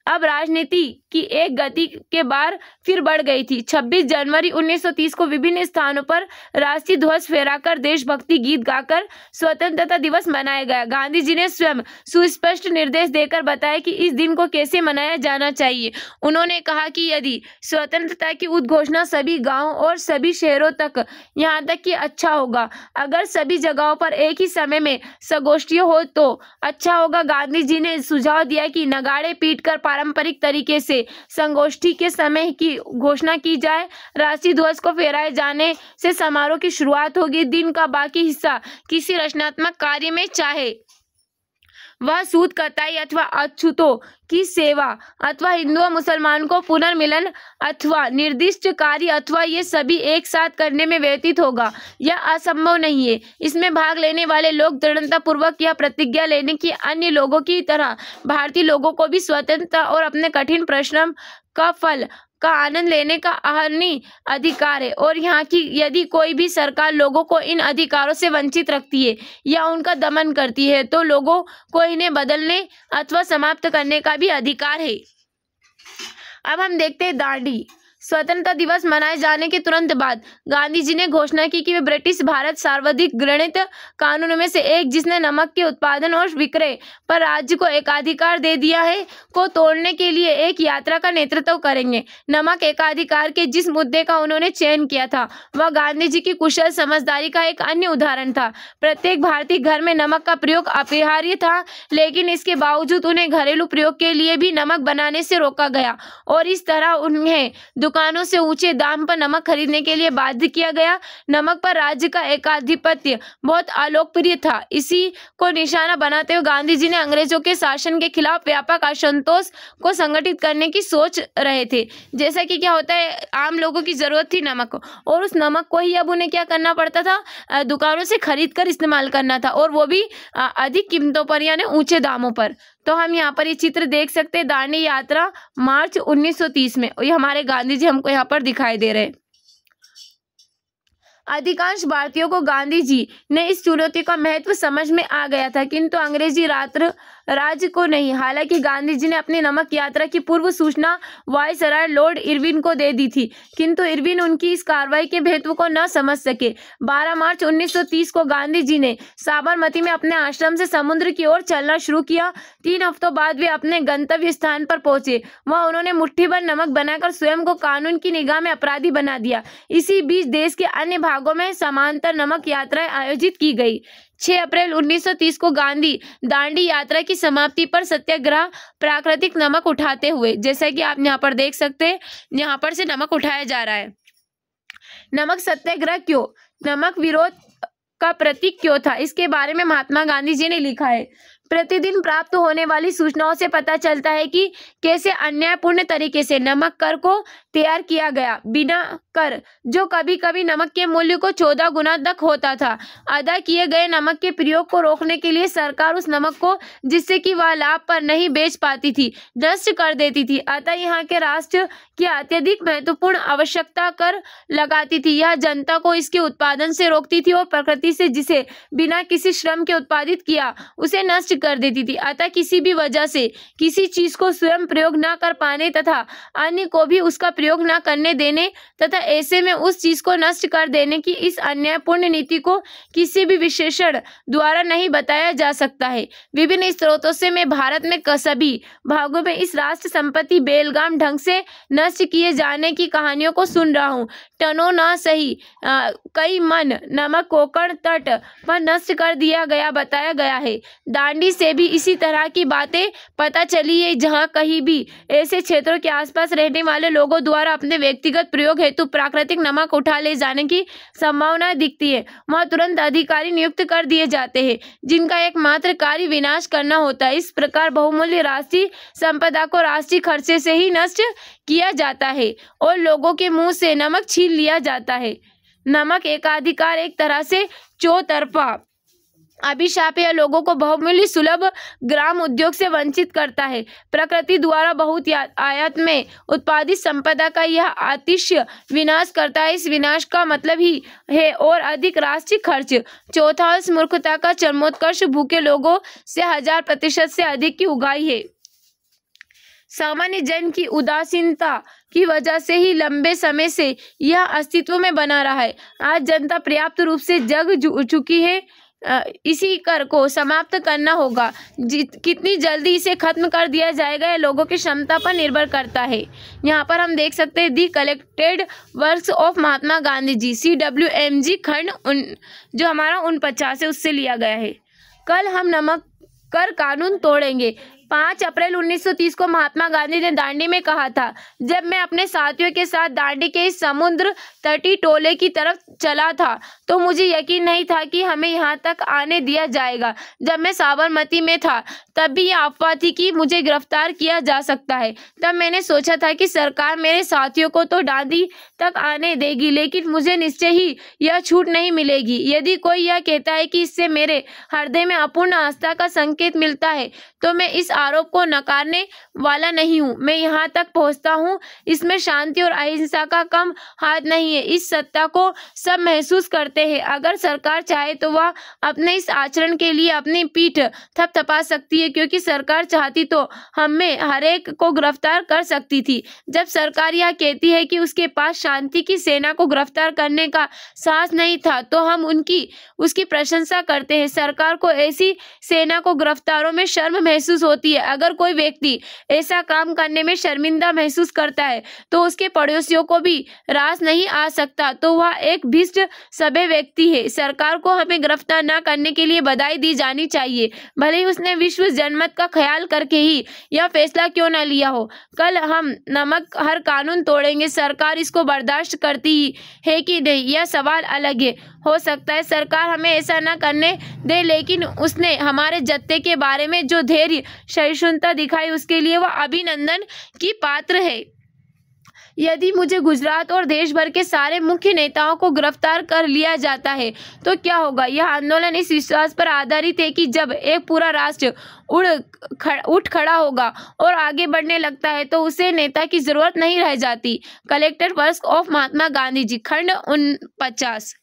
अब राजनीति की एक गति के बार फिर बढ़ गई थी। 26 जनवरी 1930 को विभिन्न स्थानों पर राष्ट्रीय ध्वज फहराकर देशभक्ति गीत गाकर स्वतंत्रता दिवस मनाया गया। गांधी जी ने स्वयं सुस्पष्ट निर्देश देकर बताया कि इस दिन को कैसे मनाया जाना चाहिए। उन्होंने कहा कि यदि स्वतंत्रता की उद्घोषणा सभी गांवों और सभी शहरों तक, यहाँ तक कि अच्छा होगा अगर सभी जगहों पर एक ही समय में संगोष्ठी हो तो अच्छा होगा। गांधी जी ने सुझाव दिया कि नगाड़े पीटकर पारंपरिक तरीके से संगोष्ठी के समय की घोषणा की जाए। राष्ट्रीय ध्वज को फहराए जाने से समारोह की शुरुआत होगी। दिन का बाकी हिस्सा किसी रचनात्मक कार्य में, चाहे वह सूत कताई अथवा अछूतों की सेवा अथवा हिंदू और मुसलमान को पुनर्मिलन अथवा निर्दिष्ट कार्य अथवा ये सभी एक साथ करने में व्यतीत होगा, यह असंभव नहीं है। इसमें भाग लेने वाले लोग दृढ़ता पूर्वक यह प्रतिज्ञा लेने की अन्य लोगों की तरह भारतीय लोगों को भी स्वतंत्रता और अपने कठिन परिश्रम का फल का आनंद लेने का अहर्निश अधिकार है, और यहाँ की यदि कोई भी सरकार लोगों को इन अधिकारों से वंचित रखती है या उनका दमन करती है तो लोगों को इन्हें बदलने अथवा समाप्त करने का भी अधिकार है। अब हम देखते हैं दांडी। स्वतंत्रता दिवस मनाए जाने के तुरंत बाद गांधी जी ने घोषणा की कि वे ब्रिटिश भारत सर्वाधिक घृणित कानूनों में से एक, जिसने नमक के उत्पादन और विक्रय पर राज्य को एकाधिकार दे दिया है, को तोड़ने के लिए एक यात्रा का नेतृत्व करेंगे। नमक एकाधिकार के जिस मुद्दे का उन्होंने चयन किया था वह गांधी जी की कुशल समझदारी का एक अन्य उदाहरण था। प्रत्येक भारतीय घर में नमक का प्रयोग अपरिहार्य था, लेकिन इसके बावजूद उन्हें घरेलू प्रयोग के लिए भी नमक बनाने से रोका गया और इस तरह उन्हें दुकानों से ऊंचे दाम पर नमक खरीदने के लिए बाध्य किया गया। नमक पर राज्य का एकाधिपत्य बहुत अलोकप्रिय था। इसी को निशाना बनाते हुए गांधी जी ने अंग्रेजों के शासन के खिलाफ व्यापक असंतोष को संगठित करने की सोच रहे थे। जैसा कि क्या होता है, आम लोगों की जरूरत थी नमक, और उस नमक को ही अब उन्हें क्या करना पड़ता था, दुकानों से खरीद कर इस्तेमाल करना था, और वो भी अधिक कीमतों पर यानी ऊंचे दामों पर। तो हम यहाँ पर ये चित्र देख सकते हैं, दांडी यात्रा मार्च 1930 में, ये हमारे गांधी जी हमको यहाँ पर दिखाई दे रहे हैं। अधिकांश भारतीयों को गांधी जी ने इस चुनौती का महत्व समझ में आ गया था, किंतु अंग्रेजी राज्य को नहीं। हालांकि गांधी जी ने अपनी नमक यात्रा की पूर्व सूचना वायसराय लॉर्ड इरविन को दे दी थी, किंतु इरविन उनकी इस कार्रवाई के महत्व को न समझ सके। 12 मार्च 1930 को गांधी जी ने साबरमती में अपने आश्रम से समुद्र की ओर चलना शुरू किया। 3 हफ्तों बाद वे अपने गंतव्य स्थान पर पहुंचे। वहां उन्होंने मुट्ठी भर नमक बनाकर स्वयं को कानून की निगाह में अपराधी बना दिया। इसी बीच देश के अन्य भागों में समांतर नमक यात्राएं आयोजित की गई। 6 अप्रैल 1930 को गांधी दांडी यात्रा की समाप्ति पर सत्याग्रह प्राकृतिक नमक उठाते हुए, जैसा कि आप यहाँ पर देख सकते हैं, यहाँ पर से नमक उठाया जा रहा है। नमक सत्याग्रह क्यों, नमक विरोध का प्रतीक क्यों था, इसके बारे में महात्मा गांधी जी ने लिखा है। प्रतिदिन प्राप्त होने वाली सूचनाओं से पता चलता है कि कैसे अन्यायपूर्ण तरीके से नमक कर को तैयार किया गया। बिना कर, जो कभी कभी नमक के मूल्य को 14 गुना तक होता था, अदा किए गए नमक के प्रयोग को रोकने के लिए सरकार उस नमक को, जिससे कि वह लाभ पर नहीं बेच पाती थी, नष्ट कर देती थी। अतः यहाँ के राष्ट्र की अत्यधिक महत्वपूर्ण आवश्यकता कर लगाती थी। यह जनता को इसके उत्पादन से रोकती थी और प्रकृति से जिसे बिना किसी श्रम के उत्पादित किया उसे नष्ट कर देती थी। अतः किसी भी वजह से किसी चीज को स्वयं प्रयोग न कर पाने तथा अन्य को भी उसका प्रयोग न करने देने तथा ऐसे में उस चीज को नष्ट कर देने की इस अन्यायपूर्ण नीति को किसी भी विशेषण द्वारा नहीं बताया जा सकता है। विभिन्न स्रोतों से मैं भारत में सभी भागों में इस राष्ट्र संपत्ति बेलगाम ढंग से नष्ट किए जाने की कहानियों को सुन रहा हूँ। टनों न सही कई मन नमक कोकण तट पर नष्ट कर दिया गया बताया गया है। दांडी से भी इसी तरह की बातें पता चली है, जहां कहीं भी ऐसे क्षेत्रों के आसपास रहने वाले लोगों द्वारा अपने व्यक्तिगत प्रयोग हेतु प्राकृतिक नमक उठा ले जाने की संभावना दिखती है, वहां तुरंत अधिकारी नियुक्त कर दिए जाते हैं जिनका एकमात्र कार्य विनाश करना होता है। इस प्रकार बहुमूल्य राष्ट्रीय संपदा को राष्ट्रीय खर्चे से ही नष्ट किया जाता है और लोगों के मुंह से नमक छीन लिया जाता है। नमक एकाधिकार एक तरह से चौतरफा अभिशाप या लोगों को बहुमूल्य सुलभ ग्राम उद्योग से वंचित करता है। प्रकृति द्वारा बहुत आयात में उत्पादित संपदा का यह अतिशय विनाश करता है। इस विनाश का मतलब ही है और अधिक राष्ट्रीय खर्च। चौथा, इस मूर्खता का चरमोत्कर्ष भूखे लोगों से 1000% से अधिक की उगाही है। सामान्य जन की उदासीनता की वजह से ही लंबे समय से यह अस्तित्व में बना रहा है। आज जनता पर्याप्त रूप से जग चुकी है। इसी कर को समाप्त करना होगा। कितनी जल्दी इसे खत्म कर दिया जाएगा यह लोगों की क्षमता पर निर्भर करता है। यहाँ पर हम देख सकते हैं the collected works of Mahatma Gandhi ji, CWMG खंड जो हमारा 49 है उससे लिया गया है। कल हम नमक कर कानून तोड़ेंगे। 5 अप्रैल 1930 को महात्मा गांधी ने दांडी में कहा था, जब मैं अपने साथियों के साथ दांडी के इस समुद्र तटी टोले की तरफ चला था तो मुझे यकीन नहीं था कि हमें यहाँ तक आने दिया जाएगा। जब मैं साबरमती में था तब भी यह अफवाह थी कि मुझे गिरफ्तार किया जा सकता है। तब मैंने सोचा था कि सरकार मेरे साथियों को तो दांडी तक आने देगी, लेकिन मुझे निश्चय ही यह छूट नहीं मिलेगी। यदि कोई यह कहता है कि इससे मेरे हृदय में अपूर्ण आस्था का संकेत मिलता है तो मैं इस आरोप को नकारने वाला नहीं हूँ। मैं यहाँ तक पहुँचता हूँ, इसमें शांति और अहिंसा का कम हाथ नहीं है। इस सत्ता को सब महसूस करते हैं। अगर सरकार चाहे तो वह अपने इस आचरण के लिए अपनी पीठ थपथपा सकती है, क्योंकि सरकार चाहती तो हमें हर एक को गिरफ्तार कर सकती थी। जब सरकार यह कहती है कि उसके पास शांति की सेना को गिरफ्तार करने का साहस नहीं था तो हम उसकी प्रशंसा करते हैं। सरकार को ऐसी सेना को गिरफ्तारों में शर्म महसूस होती है। अगर कोई व्यक्ति ऐसा काम करने में शर्मिंदा महसूस करता है तो उसके पड़ोसियों को भी रास नहीं आ सकता, तो वह एक भ्रष्ट सभ्य व्यक्ति है। सरकार को हमें गिरफ्तार न करने के लिए बधाई दी जानी चाहिए, भले ही उसने विश्व जनमत का ख्याल करके ही यह फैसला क्यों न लिया हो। कल हम नमक हर कानून तोड़ेंगे। सरकार इसको बर्दाश्त करती है कि नहीं, यह सवाल अलग है। हो सकता है सरकार हमें ऐसा न करने दे, लेकिन उसने हमारे जत्थे के बारे में जो धैर्य सहिष्णुता दिखाई उसके लिए वह अभिनंदन की पात्र है। यदि मुझे गुजरात और देश भर के सारे मुख्य नेताओं को गिरफ्तार कर लिया जाता है तो क्या होगा? यह आंदोलन इस विश्वास पर आधारित है कि जब एक पूरा राष्ट्र उठ खड़ा होगा और आगे बढ़ने लगता है तो उसे नेता की जरूरत नहीं रह जाती। Collected works of Mahatma Gandhi जी खंड 49।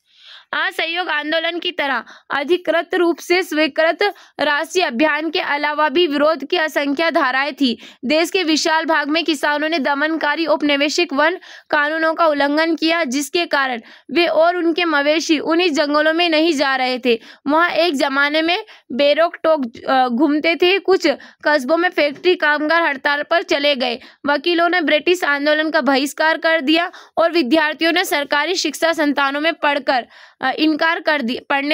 असहयोग आंदोलन की तरह अधिकृत रूप से स्वीकृत राष्ट्रीय अभियान के अलावा भी विरोध की असंख्य धाराएं थी। देश के विशाल भाग में किसानों ने दमनकारी औपनिवेशिक वन कानूनों का उल्लंघन किया, जिसके कारण वे और उनके मवेशी उन्हीं जंगलों में नहीं जा रहे थे। वहां एक जमाने में बेरोक टोक घूमते थे। कुछ कस्बों में फैक्ट्री कामगार हड़ताल पर चले गए। वकीलों ने ब्रिटिश आंदोलन का बहिष्कार कर दिया और विद्यार्थियों ने सरकारी शिक्षा संस्थानों में पढ़ने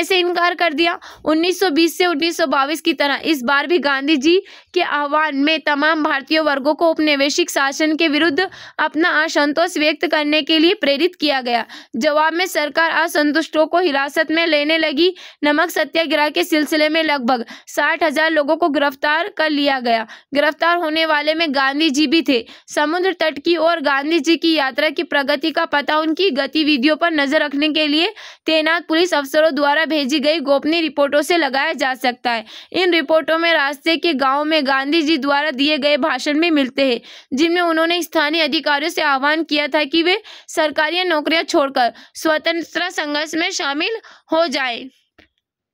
से इनकार कर दिया। 1920 से 1922 की तरह इस बार भी गांधी जी के आह्वान में तमाम भारतीय वर्गों को औपनिवेशिक शासन के विरुद्ध अपना असंतोष व्यक्त करने के लिए प्रेरित किया गया। जवाब में सरकार असंतुष्टों को हिरासत में लेने लगी। नमक सत्याग्रह के सिलसिले में लगभग 60,000 लोगों को गिरफ्तार कर लिया गया। गिरफ्तार होने वाले में गांधी जी भी थे। समुद्र तट की ओर गांधी जी की यात्रा की प्रगति का पता उनकी गतिविधियों पर नजर रखने के लिए तैनात पुलिस अफसरों द्वारा भेजी गई गोपनीय रिपोर्टों से लगाया जा सकता है। इन रिपोर्टों में रास्ते के गांव में गांधी जी द्वारा दिए गए भाषण भी मिलते हैं, जिनमें उन्होंने स्थानीय अधिकारियों से आह्वान किया था कि वे सरकारी नौकरियां छोड़कर स्वतंत्रता संघर्ष में शामिल हो जाएं।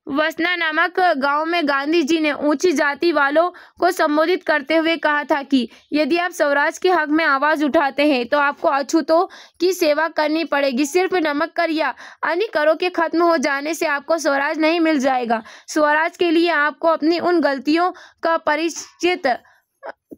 वसना नामक गांव में गांधी जी ने ऊंची जाति वालों को संबोधित करते हुए कहा था कि यदि आप स्वराज के हक में आवाज उठाते हैं तो आपको अछूतों की सेवा करनी पड़ेगी। सिर्फ नमक कर या अन्य करों के खत्म हो जाने से आपको स्वराज नहीं मिल जाएगा। स्वराज के लिए आपको अपनी उन गलतियों का परिचित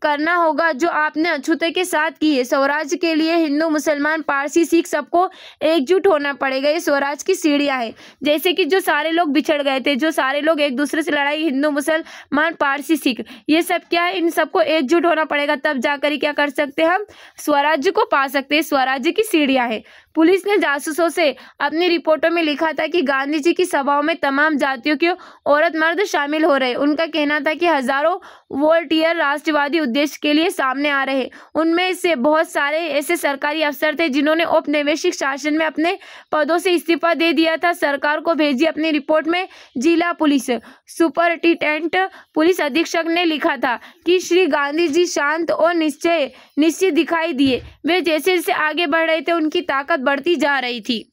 करना होगा जो आपने अछूते के साथ की है। स्वराज के लिए हिंदू, मुसलमान, पारसी, सिख सबको एकजुट होना पड़ेगा। ये स्वराज की सीढ़ियां हैं। जैसे कि जो सारे लोग बिछड़ गए थे, जो सारे लोग एक दूसरे से लड़ाई, हिंदू, मुसलमान, पारसी, सिख, ये सब क्या है? इन सबको एकजुट होना पड़ेगा, तब जाकर ही क्या कर सकते हैं? हम स्वराज्य को पा सकते हैं। स्वराज्य की सीढ़ियां हैं। पुलिस ने जासूसों से अपनी रिपोर्टों में लिखा था कि गांधी जी की सभाओं में तमाम जातियों के औरत मर्द शामिल हो रहे। उनका कहना था कि हजारों वोल्टियर राष्ट्रवादी उद्देश्य के लिए सामने आ रहे। उनमें से बहुत सारे ऐसे सरकारी अफसर थे जिन्होंने औपनिवेशिक शासन में अपने पदों से इस्तीफा दे दिया था। सरकार को भेजी अपनी रिपोर्ट में जिला पुलिस सुपरिटेंडेंट पुलिस अधीक्षक ने लिखा था कि श्री गांधी जी शांत और निश्चित दिखाई दिए। वे जैसे जैसे आगे बढ़ रहे थे उनकी ताकत बढ़ती जा रही थी।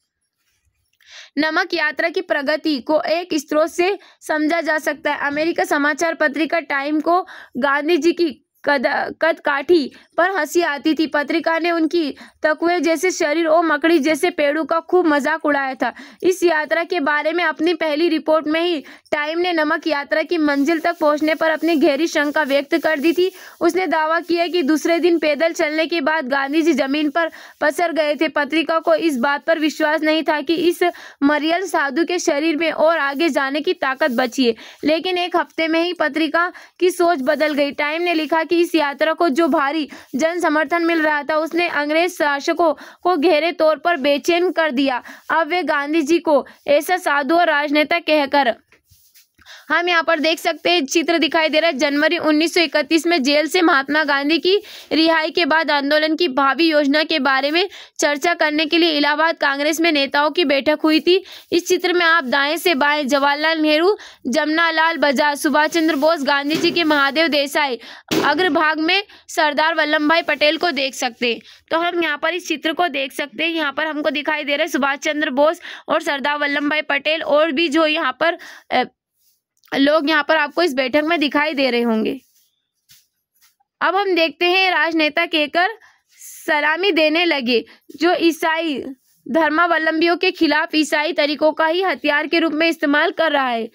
नमक यात्रा की प्रगति को एक स्रोत से समझा जा सकता है। अमेरिका समाचार पत्रिका टाइम को गांधी जी की कदकाठी पर हंसी आती थी। पत्रिका ने उनकी तकुए जैसे शरीर और मकड़ी जैसे पेड़ों का खूब मजाक उड़ाया था। इस यात्रा के बारे में अपनी पहली रिपोर्ट में ही टाइम ने नमक यात्रा की मंजिल तक पहुंचने पर अपनी गहरी शंका व्यक्त कर दी थी। उसने दावा किया कि दूसरे दिन पैदल चलने के बाद गांधी जी जमीन पर पसर गए थे। पत्रिका को इस बात पर विश्वास नहीं था कि इस मरियल साधु के शरीर में और आगे जाने की ताकत बची है, लेकिन एक हफ्ते में ही पत्रिका की सोच बदल गई। टाइम ने लिखा कि इस यात्रा को जो भारी जन समर्थन मिल रहा था उसने अंग्रेज शासकों को गहरे तौर पर बेचैन कर दिया। अब वे गांधी जी को ऐसा साधु और राजनेता कहकर, हम यहाँ पर देख सकते हैं चित्र दिखाई दे रहा है। जनवरी 1931 में जेल से महात्मा गांधी की रिहाई के बाद आंदोलन की भावी योजना के बारे में चर्चा करने के लिए इलाहाबाद कांग्रेस में नेताओं की बैठक हुई थी। इस चित्र में आप दाएं से बाएं जवाहरलाल नेहरू, जमनालाल बजाज, सुभाष चंद्र बोस, गांधी जी के महादेव देसाई, अग्रभाग में सरदार वल्लभ भाई पटेल को देख सकते हैं। तो हम यहाँ पर इस चित्र को देख सकते हैं। यहाँ पर हमको दिखाई दे रहा है सुभाष चंद्र बोस और सरदार वल्लभ भाई पटेल, और भी जो यहाँ पर लोग यहाँ पर आपको इस बैठक में दिखाई दे रहे होंगे। अब हम देखते हैं राजनेता कहकर सलामी देने लगे जो ईसाई धर्मावलंबियों के खिलाफ ईसाई तरीकों का ही हथियार के रूप में इस्तेमाल कर रहा है।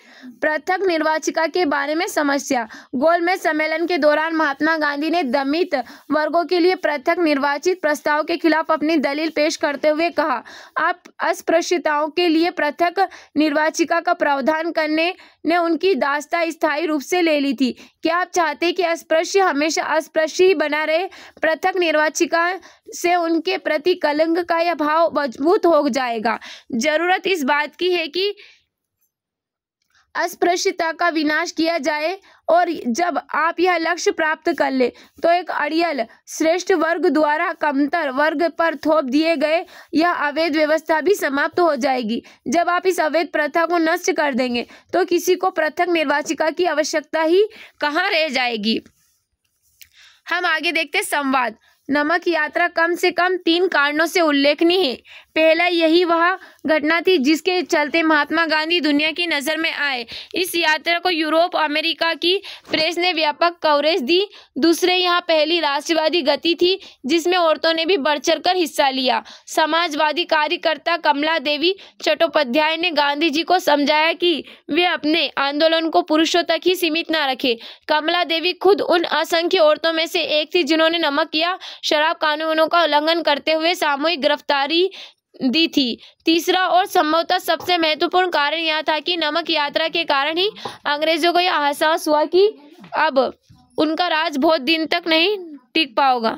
पृथक निर्वाचिका के बारे में समस्या। गोलमेज सम्मेलन के दौरान महात्मा गांधी ने दमित वर्गों के लिए पृथक निर्वाचित प्रस्ताव के खिलाफ अपनी दलील पेश करते हुए कहा, आप अस्पृश्यताओं के लिए पृथक निर्वाचिका का प्रावधान करने ने उनकी दास्ता स्थायी रूप से ले ली थी। क्या आप चाहते हैं कि अस्पृश्य हमेशा अस्पृश्य ही बना रहे? पृथक निर्वाचिका से उनके प्रति कलंक का यह भाव मजबूत हो जाएगा। जरूरत इस बात की है कि अस्पृश्यता का विनाश किया जाए, और जब आप यह लक्ष्य प्राप्त कर ले तो एक अड़ियल श्रेष्ठ वर्ग द्वारा कमतर वर्ग पर थोप दिए गए यह अवैध व्यवस्था भी समाप्त हो जाएगी। जब आप इस अवैध प्रथा को नष्ट कर देंगे तो किसी को पृथक निर्वाचिका की आवश्यकता ही कहाँ रह जाएगी। हम आगे देखते हैं संवाद। नमक यात्रा कम से कम 3 कारणों से उल्लेखनीय है। पहला, यही वह घटना थी जिसके चलते महात्मा गांधी दुनिया की नज़र में आए। इस यात्रा को यूरोप, अमेरिका की प्रेस ने व्यापक कवरेज दी। दूसरे, यहाँ पहली राष्ट्रवादी गति थी जिसमें औरतों ने भी बढ़ चढ़कर हिस्सा लिया। समाजवादी कार्यकर्ता कमला देवी चट्टोपाध्याय ने गांधी जी को समझाया कि वे अपने आंदोलन को पुरुषों तक ही सीमित न रखें। कमला देवी खुद उन असंख्य औरतों में से एक थी जिन्होंने नमक या शराब कानूनों का उल्लंघन करते हुए सामूहिक गिरफ्तारी दी थी। तीसरा और संभवतः सबसे महत्वपूर्ण कारण यह था कि नमक यात्रा के कारण ही अंग्रेजों को यह एहसास हुआ कि अब उनका राज बहुत दिन तक नहीं टिक पाएगा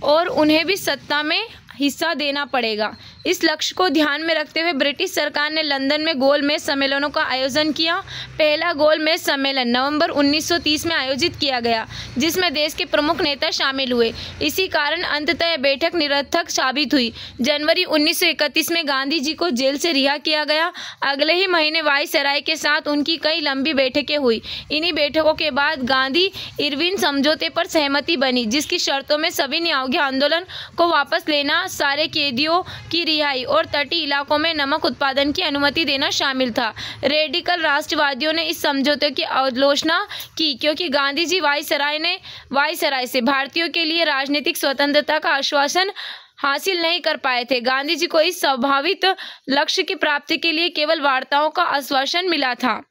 और उन्हें भी सत्ता में हिस्सा देना पड़ेगा। इस लक्ष्य को ध्यान में रखते हुए ब्रिटिश सरकार ने लंदन में गोलमेज सम्मेलनों का आयोजन किया। पहला गोलमेज सम्मेलन नवंबर 1930 में आयोजित किया गया जिसमें देश के प्रमुख नेता शामिल हुए। इसी कारण अंततः यह बैठक निरर्थक साबित हुई। जनवरी 1931 में गांधी जी को जेल से रिहा किया गया। अगले ही महीने वायसराय के साथ उनकी कई लंबी बैठकें हुई। इन्हीं बैठकों के बाद गांधी इरविन समझौते पर सहमति बनी जिसकी शर्तों में सभी न्यायोग्य आंदोलन को वापस लेना, सारे कैदियों की रिहाई और तटीय इलाकों में नमक उत्पादन की अनुमति देना शामिल था। रेडिकल राष्ट्रवादियों ने इस समझौते की आलोचना की क्योंकि गांधी जी वायसराय से भारतीयों के लिए राजनीतिक स्वतंत्रता का आश्वासन हासिल नहीं कर पाए थे। गांधी जी को इस संभावित लक्ष्य की प्राप्ति के लिए केवल वार्ताओं का आश्वासन मिला था।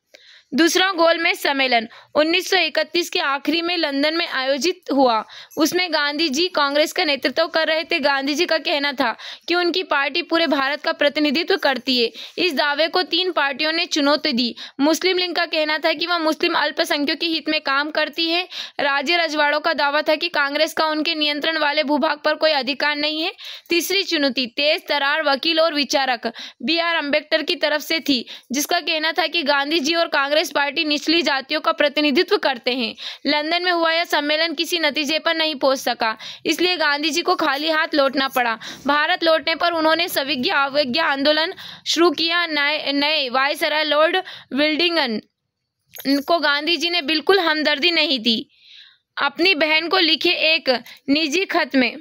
दूसरा गोलमेज सम्मेलन 1931 के आखिरी में लंदन में आयोजित हुआ। उसमें गांधी जी कांग्रेस का नेतृत्व कर रहे थे। गांधी जी का कहना था कि उनकी पार्टी पूरे भारत का प्रतिनिधित्व करती है। इस दावे को 3 पार्टियों ने चुनौती दी। मुस्लिम लीग का कहना था कि वह मुस्लिम अल्पसंख्यकों के हित में काम करती है। राज्य रजवाड़ों का दावा था कि कांग्रेस का उनके नियंत्रण वाले भूभाग पर कोई अधिकार नहीं है। तीसरी चुनौती तेज तर्रार वकील और विचारक BR अम्बेडकर की तरफ से थी जिसका कहना था कि गांधी जी और कांग्रेस पार्टी निचली जातियों का प्रतिनिधित्व करते हैं। लंदन में हुआ यह सम्मेलन किसी नतीजे पर नहीं पहुंच सका, इसलिए गांधी जी को खाली हाथ लौटना पड़ा। भारत लौटने पर उन्होंने सविज्ञा अवज्ञा आंदोलन शुरू किया। नए वायसराय लॉर्ड विल्डिंगटन को गांधी जी ने बिल्कुल हमदर्दी नहीं दी। अपनी बहन को लिखे एक निजी खत में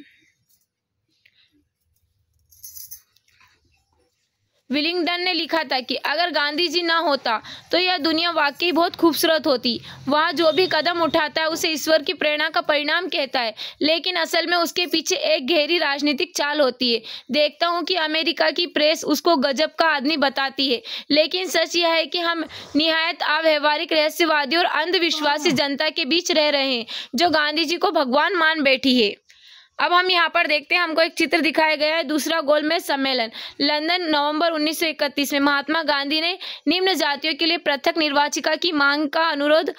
विलिंगडन ने लिखा था कि अगर गांधी जी ना होता तो यह दुनिया वाकई बहुत खूबसूरत होती। वह जो भी कदम उठाता है उसे ईश्वर की प्रेरणा का परिणाम कहता है, लेकिन असल में उसके पीछे एक गहरी राजनीतिक चाल होती है। देखता हूँ कि अमेरिका की प्रेस उसको गजब का आदमी बताती है, लेकिन सच यह है कि हम निहायत अव्यवहारिक, रहस्यवादी और अंधविश्वासी जनता के बीच रह रहे हैं जो गांधी जी को भगवान मान बैठी है। अब हम यहाँ पर देखते हैं, हमको एक चित्र दिखाया गया है। दूसरा गोलमेज सम्मेलन लंदन नवंबर 1931 में महात्मा गांधी ने निम्न जातियों के लिए पृथक निर्वाचिका की मांग का विरोध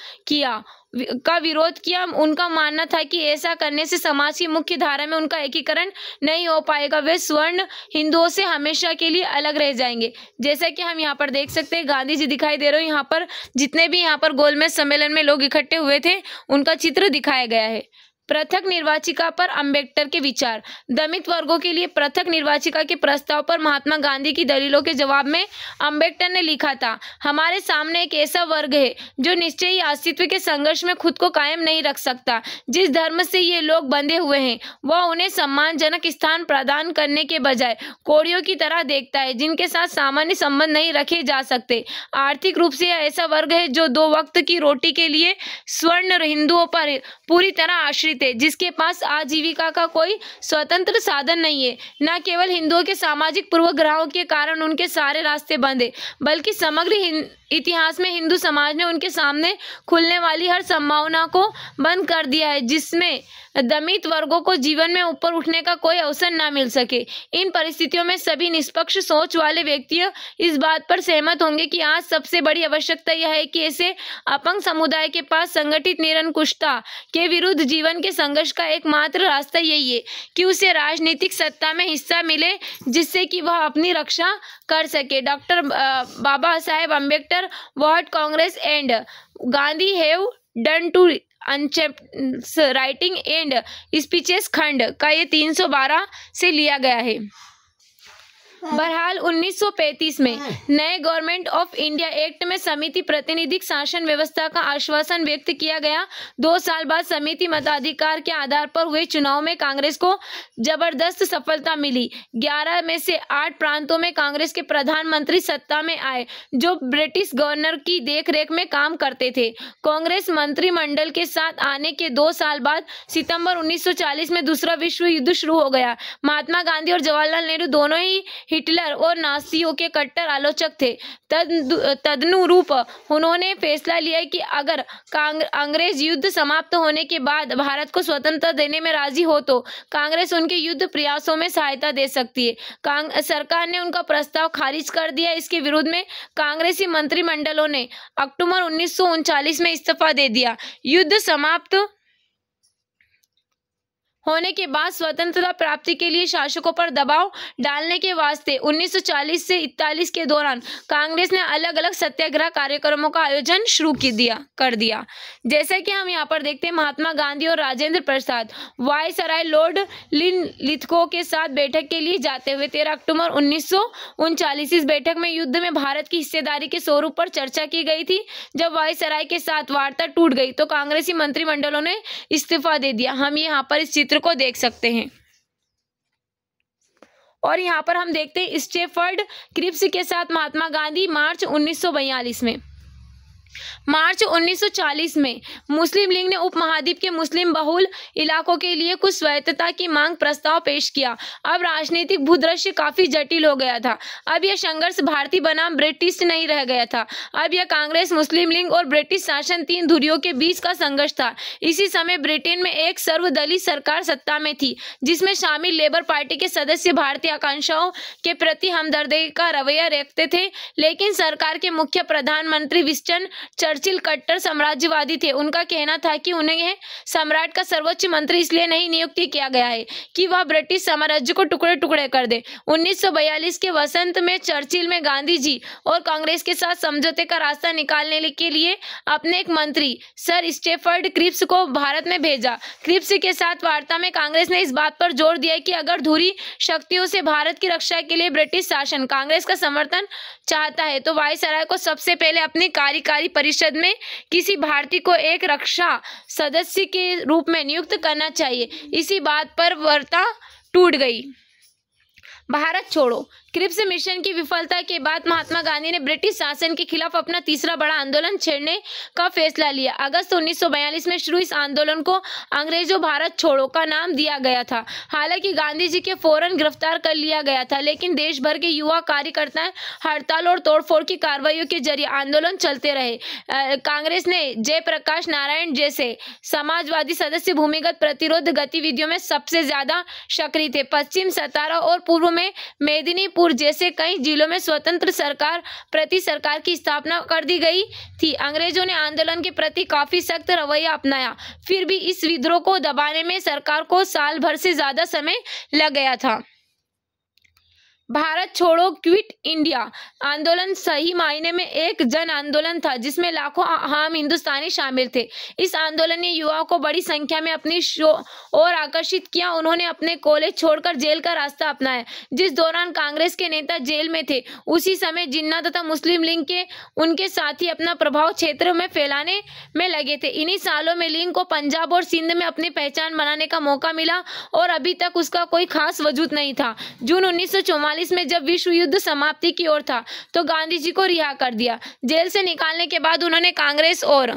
किया। उनका मानना था कि ऐसा करने से समाज की मुख्य धारा में उनका एकीकरण नहीं हो पाएगा, वे स्वर्ण हिंदुओं से हमेशा के लिए अलग रह जाएंगे। जैसा कि हम यहाँ पर देख सकते हैं, गांधी जी दिखाई दे रहे हो। यहाँ पर जितने भी यहाँ पर गोलमेज सम्मेलन में लोग इकट्ठे हुए थे उनका चित्र दिखाया गया है। पृथक निर्वाचिका पर अंबेडकर के विचार। दलित वर्गों के लिए पृथक निर्वाचिका के प्रस्ताव पर महात्मा गांधी की दलीलों के जवाब में अंबेडकर ने लिखा था, हमारे सामने एक ऐसा वर्ग है जो निश्चय ही अस्तित्व के संघर्ष में खुद को कायम नहीं रख सकता। जिस धर्म से ये लोग बंधे हुए हैं वह उन्हें सम्मानजनक स्थान प्रदान करने के बजाय कोड़ियों की तरह देखता है जिनके साथ सामान्य संबंध नहीं रखे जा सकते। आर्थिक रूप से यह ऐसा वर्ग है जो 2 वक्त की रोटी के लिए स्वर्ण हिंदुओं पर पूरी तरह आश्रित है, जिसके पास आजीविका का कोई स्वतंत्र साधन नहीं है। न केवल हिंदुओं के सामाजिक पूर्वाग्रहों के कारण उनके सारे रास्ते बंद है, बल्कि समग्र इतिहास में हिंदू समाज ने उनके सामने खुलने वाली हर संभावना को बंद कर दिया है, जिसमें दलित वर्गों को जीवन में ऊपर उठने का कोई अवसर न मिल सके। इन परिस्थितियों में सभी निष्पक्ष सोच वाले व्यक्ति इस बात पर सहमत होंगे कि आज सबसे बड़ी आवश्यकता यह है कि ऐसे अपंग समुदाय के पास संगठित निरंकुशता के विरुद्ध जीवन के संघर्ष का एकमात्र रास्ता यही है कि उसे राजनीतिक सत्ता में हिस्सा मिले, जिससे कि वह अपनी रक्षा कर सके। Doctor Baba Saheb Ambedkar, what Congress and Gandhi have done to writing and speeches खंड का ये 312 से लिया गया है। बहरहाल 1935 में नए गवर्नमेंट ऑफ इंडिया एक्ट में समिति प्रतिनिधिक शासन व्यवस्था का आश्वासन व्यक्त किया गया। 2 साल बाद समिति मताधिकार के आधार पर हुए चुनाव में कांग्रेस को जबरदस्त सफलता मिली। 11 में से 8 प्रांतों में कांग्रेस के प्रधानमंत्री सत्ता में आए जो ब्रिटिश गवर्नर की देखरेख में काम करते थे। कांग्रेस मंत्रिमंडल के साथ आने के 2 साल बाद सितंबर 1940 में दूसरा विश्व युद्ध शुरू हो गया। महात्मा गांधी और जवाहरलाल नेहरू दोनों ही हिटलर और नाजियों के कट्टर आलोचक थे। तदनुरूप उन्होंने फैसला लिया कि अगर अंग्रेज युद्ध समाप्त होने के बाद भारत को स्वतंत्रता देने में राजी हो तो कांग्रेस उनके युद्ध प्रयासों में सहायता दे सकती है। सरकार ने उनका प्रस्ताव खारिज कर दिया। इसके विरुद्ध में कांग्रेसी मंत्रिमंडलों ने अक्टूबर 1939 में इस्तीफा दे दिया। युद्ध समाप्त होने के बाद स्वतंत्रता प्राप्ति के लिए शासकों पर दबाव डालने के वास्ते 1940 से 41 के दौरान कांग्रेस ने अलग अलग सत्याग्रह कार्यक्रमों का आयोजन शुरू कर दिया। जैसे कि हम यहाँ पर देखते हैं, महात्मा गांधी और Rajendra Prasad viceroy Lord Lithgow के साथ बैठक के लिए जाते हुए 13 अक्टूबर 1939 इस बैठक में युद्ध में भारत की हिस्सेदारी के स्वरूप पर चर्चा की गई थी। जब वायसराय के साथ वार्ता टूट गई तो कांग्रेसी मंत्रिमंडलों ने इस्तीफा दे दिया। हम यहाँ पर इस चित्र को देख सकते हैं और यहाँ पर हम देखते हैं स्टेफर्ड क्रिप्स के साथ महात्मा गांधी मार्च 1942 में। मार्च 1940 में मुस्लिम लीग ने उपमहाद्वीप के मुस्लिम बहुल इलाकों के लिए कुछ स्वायत्तता की मांग प्रस्ताव पेश किया। अब राजनीतिक भूदृश्य काफी जटिल हो गया था। अब यह संघर्ष भारतीय बनाम ब्रिटिश नहीं रह गया था। अब यह कांग्रेस, मुस्लिम लीग और ब्रिटिश शासन 3 धुरियों के बीच का संघर्ष था। इसी समय ब्रिटेन में एक सर्वदलीय सरकार सत्ता में थी जिसमें शामिल लेबर पार्टी के सदस्य भारतीय आकांक्षाओं के प्रति हमदर्दी का रवैया रखते थे, लेकिन सरकार के मुख्य प्रधानमंत्री विंस्टन चर्चिल कट्टर साम्राज्यवादी थे। उनका कहना था कि उन्हें सम्राट का सर्वोच्च मंत्री इसलिए नहीं नियुक्त किया गया है कि वह ब्रिटिश साम्राज्य को टुकड़े टुकड़े कर दे। 1942 के वसंत में चर्चिल में गांधी जी और कांग्रेस के साथ समझौते का रास्ता निकालने के लिए अपने एक मंत्री सर स्टेफर्ड क्रिप्स को भारत में भेजा। क्रिप्स के साथ वार्ता में कांग्रेस ने इस बात पर जोर दिया कि अगर धुरी शक्तियों से भारत की रक्षा के लिए ब्रिटिश शासन कांग्रेस का समर्थन चाहता है तो वायसराय को सबसे पहले अपनी कार्यकारी परिषद में किसी भारतीय को एक रक्षा सदस्य के रूप में नियुक्त करना चाहिए। इसी बात पर वार्ता टूट गई। भारत छोड़ो। क्रिप्स मिशन की विफलता के बाद महात्मा गांधी ने ब्रिटिश शासन के खिलाफ अपना तीसरा बड़ा आंदोलन छेड़ने का फैसला लिया। अगस्त 1942 में शुरू इस आंदोलन को अंग्रेजों भारत छोड़ो का नाम दिया गया था। हालांकि गांधी जी के फौरन गिरफ्तार कर लिया गया था, लेकिन देश भर के युवा कार्यकर्ता हड़ताल और तोड़फोड़ की कार्रवाइयों के जरिए आंदोलन चलते रहे। कांग्रेस ने जयप्रकाश नारायण जैसे समाजवादी सदस्य भूमिगत प्रतिरोध गतिविधियों में सबसे ज्यादा सक्रिय थे। पश्चिम सतारा और पूर्व में मेदिनीपुर जैसे कई जिलों में स्वतंत्र सरकार की स्थापना कर दी गई थी। अंग्रेजों ने आंदोलन के प्रति काफी सख्त रवैया अपनाया, फिर भी इस विद्रोह को दबाने में सरकार को साल भर से ज्यादा समय लग गया था। भारत छोड़ो क्विट इंडिया आंदोलन सही मायने में एक जन आंदोलन था, जिसमें लाखों आम हिंदुस्तानी शामिल थे। इस आंदोलन ने युवाओं को बड़ी संख्या में अपनी ओर आकर्षित किया। उन्होंने अपने कॉलेज छोड़कर जेल का रास्ता अपनाया। जिस दौरान कांग्रेस के नेता जेल में थे, उसी समय जिन्ना तथा मुस्लिम लीग के उनके साथी अपना प्रभाव क्षेत्र में फैलाने में लगे थे। इन्हीं सालों में लीग को पंजाब और सिंध में अपनी पहचान बनाने का मौका मिला और अभी तक उसका कोई खास वजूद नहीं था। जून 1944 में जब विश्व युद्ध समाप्ति की ओर था तो गांधी जी को रिहा कर दिया। जेल से निकालने के बाद उन्होंने कांग्रेस और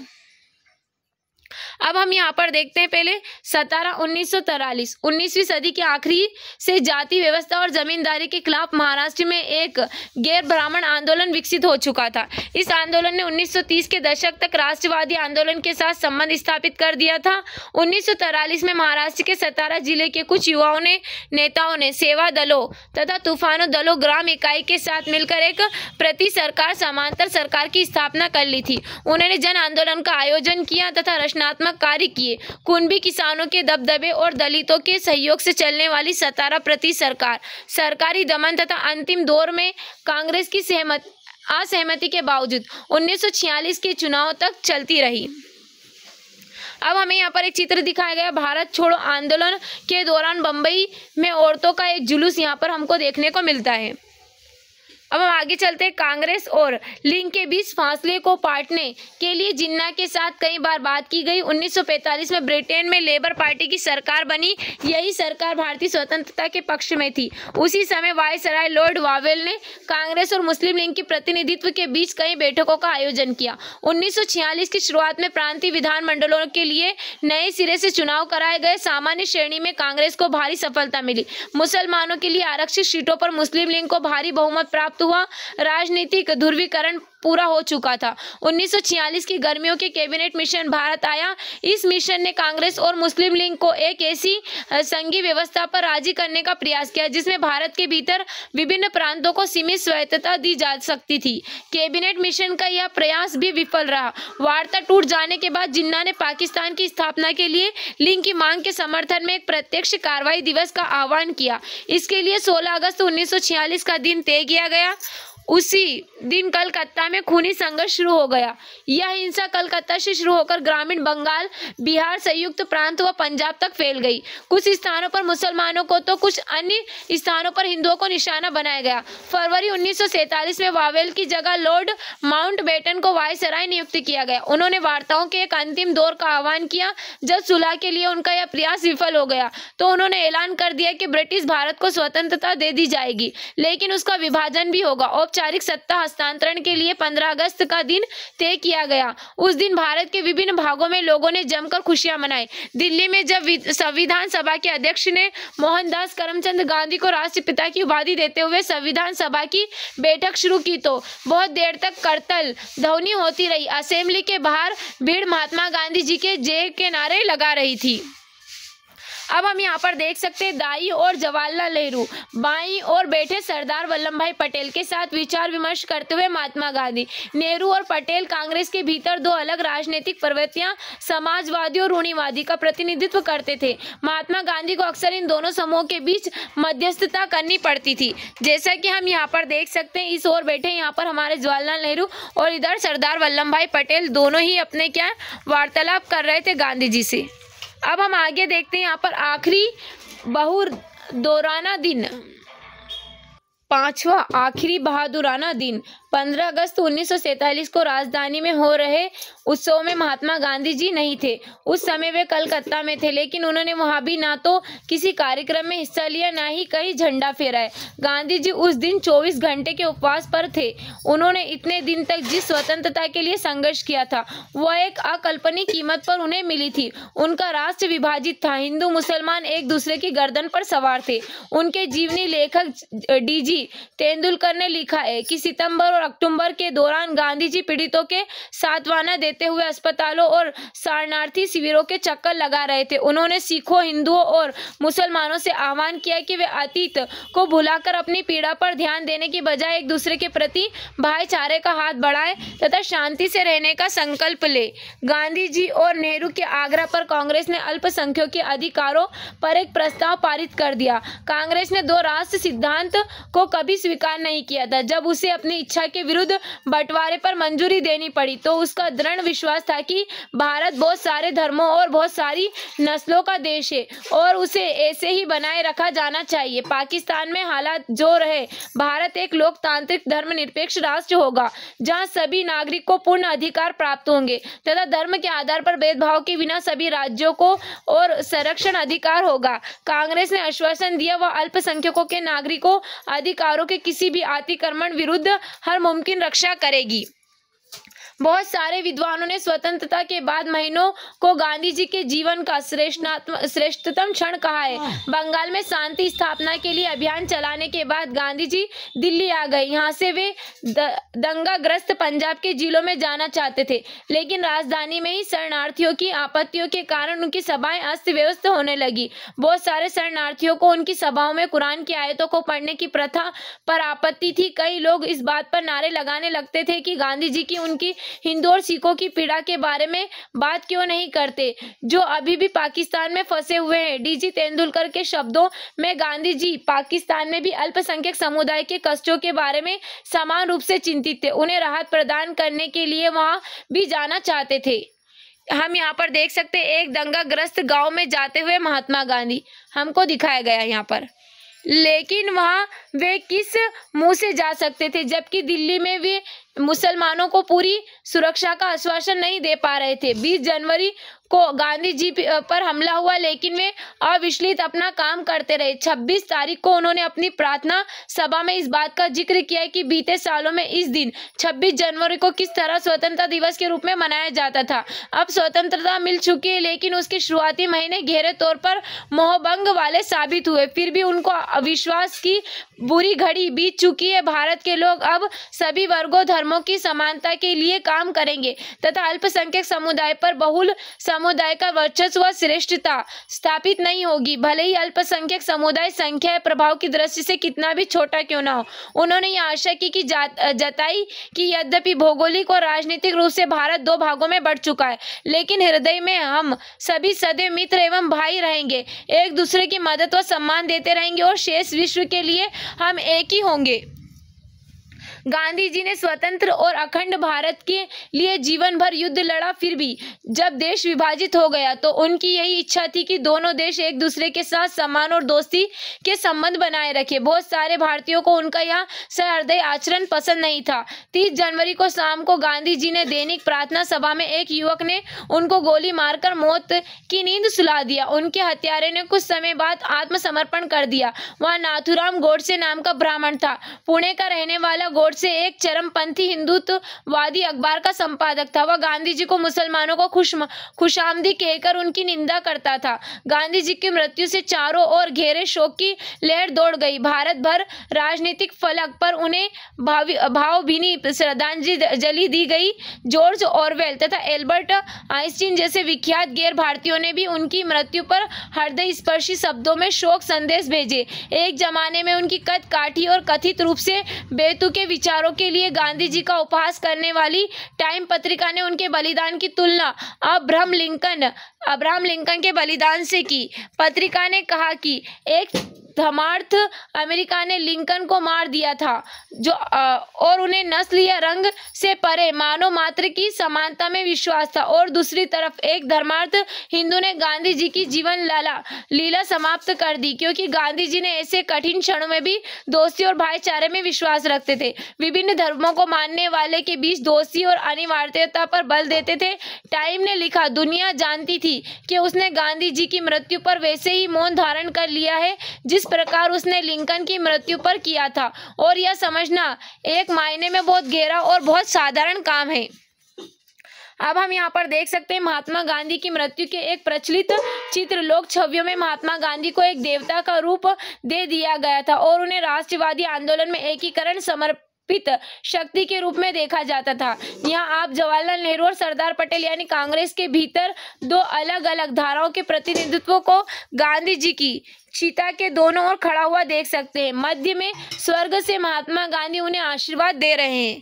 अब हम यहाँ पर देखते हैं पहले 1943 19वीं सदी के आखिरी से जाति व्यवस्था और जमींदारी के खिलाफ महाराष्ट्र में एक गैर ब्राह्मण आंदोलन विकसित हो चुका था। इस आंदोलन ने 1930 के दशक तक राष्ट्रवादी आंदोलन के साथ संबंध स्थापित कर दिया था। 1943 में महाराष्ट्र के सतारा जिले के कुछ नेताओं ने सेवा दलों तथा तूफानों दलों ग्राम इकाई के साथ मिलकर एक प्रति सरकार समांतर सरकार की स्थापना कर ली थी। उन्होंने जन आंदोलन का आयोजन किया तथा रचनात्मक कार्य किए। कुंभी किसानों के दबदबे और दलितों के सहयोग से चलने वाली सतारा प्रति सरकार सरकारी दमन तथा अंतिम दौर में कांग्रेस की असहमति के बावजूद 1946 के चुनाव तक चलती रही। अब हमें यहाँ पर एक चित्र दिखाया गया भारत छोड़ो आंदोलन के दौरान बंबई में औरतों का एक जुलूस यहाँ पर हमको देखने को मिलता है। अब हम आगे चलते हैं। कांग्रेस और लीग के बीच फासले को पाटने के लिए जिन्ना के साथ कई बार बात की गई। 1945 में ब्रिटेन में लेबर पार्टी की सरकार बनी। यही सरकार भारतीय स्वतंत्रता के पक्ष में थी। उसी समय वायसराय लॉर्ड वावेल ने कांग्रेस और मुस्लिम लीग के प्रतिनिधित्व के बीच कई बैठकों का आयोजन किया। 1946 की शुरुआत में प्रांतीय विधानमंडलों के लिए नए सिरे से चुनाव कराए गए। सामान्य श्रेणी में कांग्रेस को भारी सफलता मिली। मुसलमानों के लिए आरक्षित सीटों पर मुस्लिम लीग को भारी बहुमत प्राप्त हुआ। राजनीतिक ध्रुवीकरण पूरा हो चुका था। 1946 की गर्मियों के कैबिनेट मिशन भारत आया। इस मिशन ने कांग्रेस और मुस्लिम लीग को एक ऐसी संघीय व्यवस्था पर राजी करने का प्रयास किया जिसमें भारत के भीतर विभिन्न प्रांतों को सीमित स्वायत्तता दी जा सकती थी। कैबिनेट मिशन का यह प्रयास भी विफल रहा। वार्ता टूट जाने के बाद जिन्ना ने पाकिस्तान की स्थापना के लिए लीग की मांग के समर्थन में एक प्रत्यक्ष कार्रवाई दिवस का आह्वान किया। इसके लिए 16 अगस्त 1946 का दिन तय किया गया। उसी दिन कलकत्ता में खूनी संघर्ष शुरू हो गया। यह हिंसा कलकत्ता से शुरू होकर ग्रामीण बंगाल, बिहार, संयुक्त प्रांत व पंजाब तक फैल गई। कुछ स्थानों पर मुसलमानों को तो कुछ अन्य स्थानों पर हिंदुओं को निशाना बनाया गया। फरवरी 1947 में वावेल की जगह लॉर्ड माउंटबेटन को वायसराय नियुक्त किया गया। उन्होंने वार्ताओं के एक अंतिम दौर का आह्वान किया। जब सुलह के लिए उनका यह प्रयास विफल हो गया तो उन्होंने ऐलान कर दिया कि ब्रिटिश भारत को स्वतंत्रता दे दी जाएगी, लेकिन उसका विभाजन भी होगा। औपचारिक सत्ता हस्तांतरण के लिए 15 अगस्त का दिन तय किया गया। उस दिन भारत के विभिन्न भागों में लोगों ने जमकर खुशियां मनाई। दिल्ली में जब संविधान सभा के अध्यक्ष ने मोहनदास करमचंद गांधी को राष्ट्रपिता की उपाधि देते हुए संविधान सभा की बैठक शुरू की तो बहुत देर तक करतल ध्वनि होती रही। असेंबली के बाहर भीड़ महात्मा गांधी जी के जय के नारे लगा रही थी। अब हम यहाँ पर देख सकते हैं दाई और जवाहरलाल नेहरू, बाईं ओर बैठे सरदार वल्लभ भाई पटेल के साथ विचार विमर्श करते हुए महात्मा गांधी। नेहरू और पटेल कांग्रेस के भीतर दो अलग राजनीतिक प्रवृत्तियां, समाजवादी और रूढ़िवादी का प्रतिनिधित्व करते थे। महात्मा गांधी को अक्सर इन दोनों समूहों के बीच मध्यस्थता करनी पड़ती थी। जैसा कि हम यहाँ पर देख सकते हैं, इस ओर बैठे यहाँ पर हमारे जवाहरलाल नेहरू और इधर सरदार वल्लभ भाई पटेल, दोनों ही अपने वार्तालाप कर रहे थे गांधी जी से। अब हम आगे देखते हैं यहाँ पर आखिरी बहादुराना दिन, 5वां आखिरी बहादुराना दिन 15 अगस्त 1947 को राजधानी में हो रहे उत्सव में महात्मा गांधी जी नहीं थे। उस समय वे कलकत्ता में थे, लेकिन उन्होंने वहां भी ना तो किसी कार्यक्रम में हिस्सा लिया, ना ही कहीं झंडा फहराया। गांधी जी उस दिन 24 घंटे के उपवास पर थे। उन्होंने इतने दिन तक जिस स्वतंत्रता के लिए संघर्ष किया था, वह एक अकल्पनीय कीमत पर उन्हें मिली थी। उनका राष्ट्र विभाजित था, हिंदू मुसलमान एक दूसरे की गर्दन पर सवार थे। उनके जीवनी लेखक डीजी तेंदुलकर ने लिखा है कि सितंबर और अक्टूबर के दौरान गांधी जी पीड़ितों के सांत्वना देते हुए अस्पतालों और शरणार्थी शिविरों के चक्कर लगा रहे थे। उन्होंने सिखों, हिंदुओं और मुसलमानों से आह्वान किया कि वे अतीत को भुलाकर अपनी पीड़ा पर ध्यान देने की बजाय एक दूसरे के प्रति भाईचारे का हाथ बढ़ाएं तथा शांति से रहने का संकल्प ले। गांधी जी और नेहरू के आग्रह पर कांग्रेस ने अल्पसंख्यकों के अधिकारों पर एक प्रस्ताव पारित कर दिया। कांग्रेस ने 2 राष्ट्र सिद्धांत को कभी स्वीकार नहीं किया था। जब उसे अपनी इच्छा के विरुद्ध बंटवारे पर मंजूरी देनी पड़ी तो उसका दृढ़ विश्वास था कि भारत बहुत सारे धर्मों और बहुत सारी नस्लों का देश है और उसे ऐसे ही बनाए रखा जाना चाहिए। पाकिस्तान में हालात जो रहे, भारत एक लोकतांत्रिक धर्मनिरपेक्ष राष्ट्र होगा जहां सभी नागरिक को पूर्ण अधिकार प्राप्त होंगे तथा धर्म के आधार पर भेदभाव के बिना सभी राज्यों को और संरक्षण अधिकार होगा। कांग्रेस ने आश्वासन दिया वह अल्पसंख्यकों के नागरिकों अधिकारों के किसी भी अतिक्रमण विरुद्ध हर मुमकिन रक्षा करेगी। बहुत सारे विद्वानों ने स्वतंत्रता के बाद महीनों को गांधी जी के जीवन का श्रेष्ठतम क्षण कहा है। बंगाल में शांति स्थापना के लिए अभियान चलाने के बाद गांधी जी दिल्ली आ गए। यहाँ से वे दंगाग्रस्त पंजाब के जिलों में जाना चाहते थे, लेकिन राजधानी में ही शरणार्थियों की आपत्तियों के कारण उनकी सभाएं अस्त व्यस्त होने लगी। बहुत सारे शरणार्थियों को उनकी सभाओं में कुरान की आयतों को पढ़ने की प्रथा पर आपत्ति थी। कई लोग इस बात पर नारे लगाने लगते थे कि गांधी जी की उनकी हिंदू और सिखों की पीड़ा के बारे में बात क्यों नहीं करते, जो अभी भी पाकिस्तान में फंसे हुए हैं। डीजी तेंदुलकर के शब्दों में गांधी जी पाकिस्तान में भी अल्पसंख्यक समुदाय के कष्टों के बारे में समान रूप से चिंतित थे। उन्हें राहत प्रदान करने के लिए वहां भी जाना चाहते थे। हम यहाँ पर देख सकते हैं एक दंगाग्रस्त गांव में जाते हुए महात्मा गांधी हमको दिखाया गया यहाँ पर, लेकिन वहां वे किस मुंह से जा सकते थे, जबकि दिल्ली में वे मुसलमानों को पूरी सुरक्षा का आश्वासन नहीं दे पा रहे थे। 20 जनवरी को गांधी जी पर हमला हुआ, लेकिन वे अविचलित अपना काम करते रहे। 26 तारीख को उन्होंने अपनी प्रार्थना सभा में इस बात का जिक्र किया कि बीते सालों में इस दिन 26 जनवरी को किस तरह स्वतंत्रता दिवस के रूप में मनाया जाता था। अब स्वतंत्रता मिल चुकी है, लेकिन उसके शुरुआती महीने गहरे तौर पर मोहभंग वाले साबित हुए। फिर भी उनको अविश्वास की बुरी घड़ी बीत चुकी है। भारत के लोग अब सभी वर्गों धर्मों की समानता के लिए काम करेंगे तथा अल्पसंख्यक समुदाय पर बहुल समुदाय का वर्चस्व व श्रेष्ठता स्थापित नहीं होगी, भले ही अल्पसंख्यक समुदाय संख्या प्रभाव की दृष्टि से कितना भी छोटा क्यों ना हो। उन्होंने यह आशा की कि जताई कि यद्यपि भौगोलिक और राजनीतिक रूप से भारत 2 भागों में बढ़ चुका है, लेकिन हृदय में हम सभी सदैव मित्र एवं भाई रहेंगे, एक दूसरे की मदद व सम्मान देते रहेंगे और शेष विश्व के लिए हम एक ही होंगे। गांधी जी ने स्वतंत्र और अखंड भारत के लिए जीवन भर युद्ध लड़ा। फिर भी जब देश विभाजित हो गया तो उनकी यही इच्छा थी कि दोनों देश एक दूसरे के साथ सम्मान और दोस्ती के संबंध बनाए रखे। बहुत सारे भारतीयों को उनका यह सहृदय आचरण पसंद नहीं था। 30 जनवरी को शाम को गांधी जी ने दैनिक प्रार्थना सभा में एक युवक ने उनको गोली मारकर मौत की नींद सुला दिया। उनके हत्यारे ने कुछ समय बाद आत्मसमर्पण कर दिया। वह नाथुराम गोडसे नाम का ब्राह्मण था। पुणे का रहने वाला से एक चरमपंथी हिंदुत्ववादी अखबार का संपादक था। वह गांधी जी को मुसलमानों को खुशामदी कहकर उनकी निंदा करता था। गांधी जी की मृत्यु से चारों ओर गहरे शोक की लहर दौड़ गई। भारत भर राजनीतिक फलक पर उन्हें भावभीनी श्रद्धांजलि दी गई। जॉर्ज ऑरवेल तथा एल्बर्ट आइंस्टीन जैसे विख्यात गैर भारतीयों ने भी उनकी मृत्यु पर हृदय स्पर्शी शब्दों में शोक संदेश भेजे। एक जमाने में उनकी कद काठी और कथित रूप से बेतुके विचारों के लिए गांधी जी का उपहास करने वाली टाइम पत्रिका ने उनके बलिदान की तुलना अब्राहम लिंकन के बलिदान से की। पत्रिका ने कहा कि एक धर्मार्थ अमेरिका ने लिंकन को मार दिया था, जो और उन्हें नस्ल या रंग से परे मानव मात्र की समानता में विश्वास था। और दूसरी तरफ एक धर्मार्थ हिंदू ने गांधी जी की जीवन लीला समाप्त कर दी, क्योंकि गांधी जी ने ऐसे कठिन क्षणों में भी दोस्ती और भाईचारे में विश्वास रखते थे। विभिन्न धर्मों को मानने वाले के बीच दोस्ती और अनिवार्यता पर बल देते थे। टाइम ने लिखा, दुनिया जानती थी कि उसने गांधी जी की मृत्यु पर वैसे ही मौन धारण कर लिया है जिस प्रकार उसने लिंकन की मृत्यु पर किया था, और यह समझना एक मायने में बहुत गहरा और बहुत साधारण काम है। अब हम यहाँ पर देख सकते हैं महात्मा गांधी की मृत्यु के एक प्रचलित चित्र लोक छवियों में महात्मा गांधी को एक देवता का रूप दे दिया गया था और उन्हें राष्ट्रवादी आंदोलन में एकीकरण समर्पित शक्ति के रूप में देखा जाता था। यहाँ आप जवाहरलाल नेहरू और सरदार पटेल यानी कांग्रेस के भीतर दो अलग अलग धाराओं के प्रतिनिधित्व को गांधी जी की चिता के दोनों ओर खड़ा हुआ देख सकते हैं। मध्य में स्वर्ग से महात्मा गांधी उन्हें आशीर्वाद दे रहे हैं।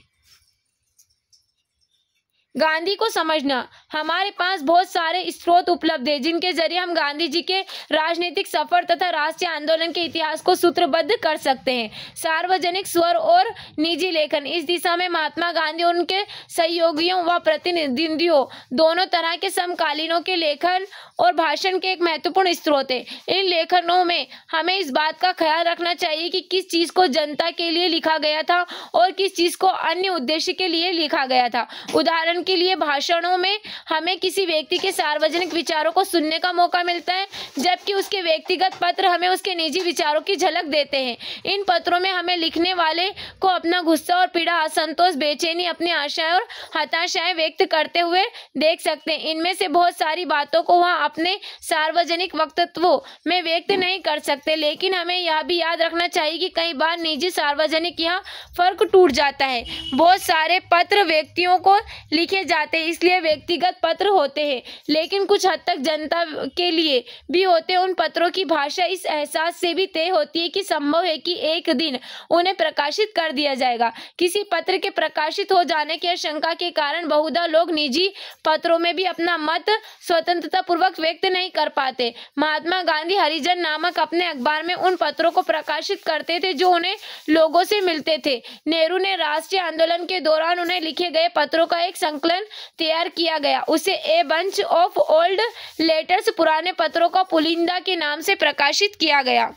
गांधी को समझना, हमारे पास बहुत सारे स्रोत उपलब्ध हैं जिनके जरिए हम गांधी जी के राजनीतिक सफर तथा राष्ट्रीय आंदोलन के इतिहास को सूत्रबद्ध कर सकते हैं। सार्वजनिक स्वर और निजी लेखन, इस दिशा में महात्मा गांधी और उनके सहयोगियों व प्रतिनिधियों दोनों तरह के समकालीनों के लेखन और भाषण के एक महत्वपूर्ण स्रोत है। इन लेखनों में हमें इस बात का ख्याल रखना चाहिए कि किस चीज को जनता के लिए लिखा गया था और किस चीज को अन्य उद्देश्य के लिए लिखा गया था। उदाहरण के लिए भाषणों में हमें किसी व्यक्ति के सार्वजनिक विचारों को सुनने का मौका मिलता है, जबकि उसके व्यक्तिगत पत्र हमें उसके निजी विचारों की झलक देते हैं। इन पत्रों में हमें लिखने वाले को अपना गुस्सा और पीड़ा, असंतोष, बेचैनी, अपनी आशाएं और हताशाएं व्यक्त करते हुए देख सकते हैं। इनमें से बहुत सारी बातों को वह अपने सार्वजनिक वक्तव्यों में व्यक्त नहीं कर सकते, लेकिन हमें यह भी याद रखना चाहिए कि कई बार निजी सार्वजनिक यहाँ फर्क टूट जाता है। बहुत सारे पत्र व्यक्तियों को लिखे जाते हैं, इसलिए व्यक्तिगत पत्र होते हैं, लेकिन कुछ हद तक जनता के लिए भी होते हैं। उन पत्रों की भाषा इस एहसास से भी तय होती है कि संभव है कि एक दिन उन्हें प्रकाशित कर दिया जाएगा। किसी पत्र के प्रकाशित हो जाने की आशंका के कारण बहुधा लोग निजी पत्रों में भी अपना मत स्वतंत्रता पूर्वक व्यक्त नहीं कर पाते। महात्मा गांधी हरिजन नामक अपने अखबार में उन पत्रों को प्रकाशित करते थे जो उन्हें लोगों से मिलते थे। नेहरू ने राष्ट्रीय आंदोलन के दौरान उन्हें लिखे गए पत्रों का एक संकलन तैयार किया गया। उसे a bunch of old letters, पुराने पत्रों का पुलिंदा के नाम से प्रकाशित किया गया।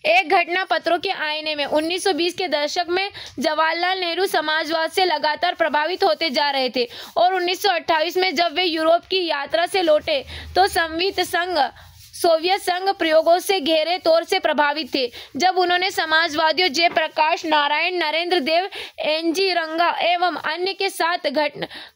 एक घटना पत्रों के आईने में 1920 के दशक में जवाहरलाल नेहरू समाजवाद से लगातार प्रभावित होते जा रहे थे और 1928 में जब वे यूरोप की यात्रा से लौटे तो सोवियत संघ प्रयोगों से गहरे तौर से प्रभावित थे। जब उन्होंने समाजवादियों जयप्रकाश नारायण, नरेंद्र देव, एनजी रंगा एवं अन्य के साथ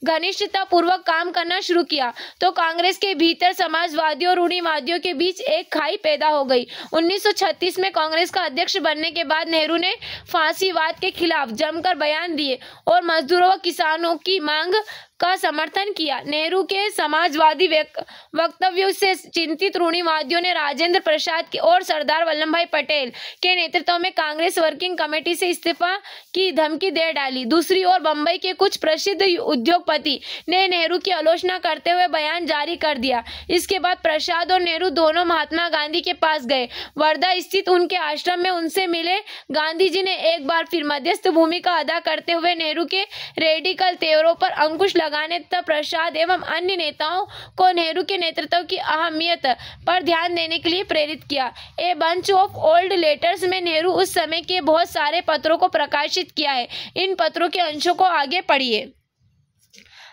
घनिष्ठता पूर्वक काम करना शुरू किया तो कांग्रेस के भीतर समाजवादियों और रूढ़िवादियों के बीच एक खाई पैदा हो गई। 1936 में कांग्रेस का अध्यक्ष बनने के बाद नेहरू ने फांसीवाद के खिलाफ जमकर बयान दिए और मजदूरों व किसानों की मांग का समर्थन किया। नेहरू के समाजवादी वक्तव्यों से चिंतित रूढ़िवादियों ने राजेंद्र प्रसाद और सरदार वल्लभ भाई पटेल के नेतृत्व में कांग्रेस वर्किंग कमेटी से इस्तीफा की धमकी दे डाली। दूसरी ओर बंबई के कुछ प्रसिद्ध उद्योगपति ने नेहरू की आलोचना करते हुए बयान जारी कर दिया। इसके बाद प्रसाद और नेहरू दोनों महात्मा गांधी के पास गए। वर्धा स्थित उनके आश्रम में उनसे मिले। गांधी जी ने एक बार फिर मध्यस्थ भूमिका अदा करते हुए नेहरू के रेडिकल तेवरों पर अंकुश लगाने तथा प्रसाद एवं अन्य नेताओं को नेहरू के नेतृत्व की अहमियत पर ध्यान देने के लिए प्रेरित किया। A bunch of old letters में नेहरू उस समय के बहुत सारे पत्रों को प्रकाशित किया है। इन पत्रों के अंशों को आगे पढ़िए।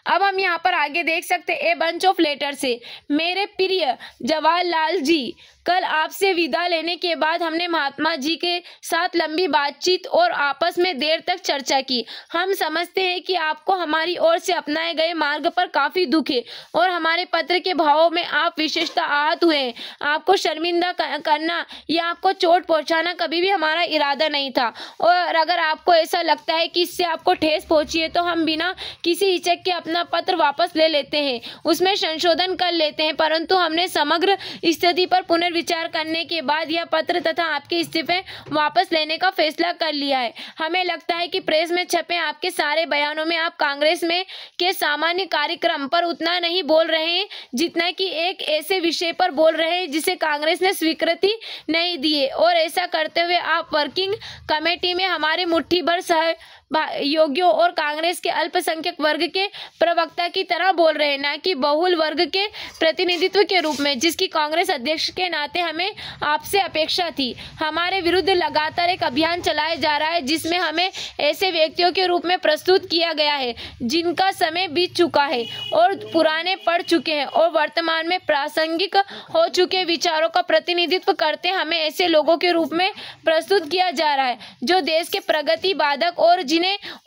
अब हम यहाँ पर आगे देख सकते ए बंच ऑफ लेटर से, मेरे प्रिय जवाहरलाल जी, कल आपसे विदा लेने के बाद हमने महात्मा जी के साथ लंबी बातचीत और आपस में देर तक चर्चा की। हम समझते हैं कि आपको हमारी ओर से अपनाए गए मार्ग पर काफी दुख है और हमारे पत्र के भावों में आप विशेषता आहत हुए हैं। आपको शर्मिंदा करना या आपको चोट पहुंचाना कभी भी हमारा इरादा नहीं था और अगर आपको ऐसा लगता है कि इससे आपको ठेस पहुंची है तो हम बिना किसी हिचक के अपना पत्र वापस ले लेते हैं, उसमें संशोधन कर लेते हैं, परंतु हमने समग्र स्थिति पर विचार करने के बाद यह पत्र तथा आपके इस्तीफे वापस लेने का फैसला कर लिया है। हमें लगता है कि प्रेस में छपे आपके सारे बयानों में आप कांग्रेस में के सामान्य कार्यक्रम पर उतना नहीं बोल रहे हैं जितना कि एक ऐसे विषय पर बोल रहे हैं जिसे कांग्रेस ने स्वीकृति नहीं दी है। और ऐसा करते हुए आप वर्किंग कमेटी में हमारे मुट्ठी भर सहयोगियों और कांग्रेस के अल्पसंख्यक वर्ग के प्रवक्ता की तरह बोल रहे हैं, ना कि बहुल वर्ग के प्रतिनिधित्व के रूप में, जिसकी कांग्रेस अध्यक्ष के नाते हमें आपसे अपेक्षा थी। हमारे विरुद्ध लगातार एक अभियान चलाया जा रहा है जिसमें हमें ऐसे व्यक्तियों के रूप में प्रस्तुत किया गया है जिनका समय बीत चुका है और पुराने पड़ चुके हैं और वर्तमान में प्रासंगिक हो चुके विचारों का प्रतिनिधित्व करते हमें ऐसे लोगों के रूप में प्रस्तुत किया जा रहा है जो देश के प्रगति बाधक और जिन्हें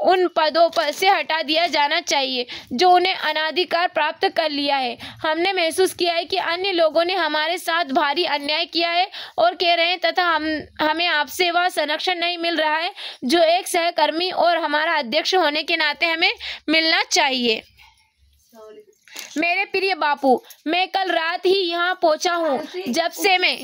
उन पदों पर से हटा दिया जाना चाहिए जो उन्हें अनाधिकार प्राप्त कर लिया है। हमने महसूस किया है कि अन्य लोगों ने हमारे साथ भारी अन्याय किया है और कह रहे हैं तथा हमें आपसे वह संरक्षण नहीं मिल रहा है जो एक सहकर्मी और हमारा अध्यक्ष होने के नाते हमें मिलना चाहिए। मेरे प्रिय बापू, मैं कल रात ही यहाँ पहुँचा हूँ। जब से मैं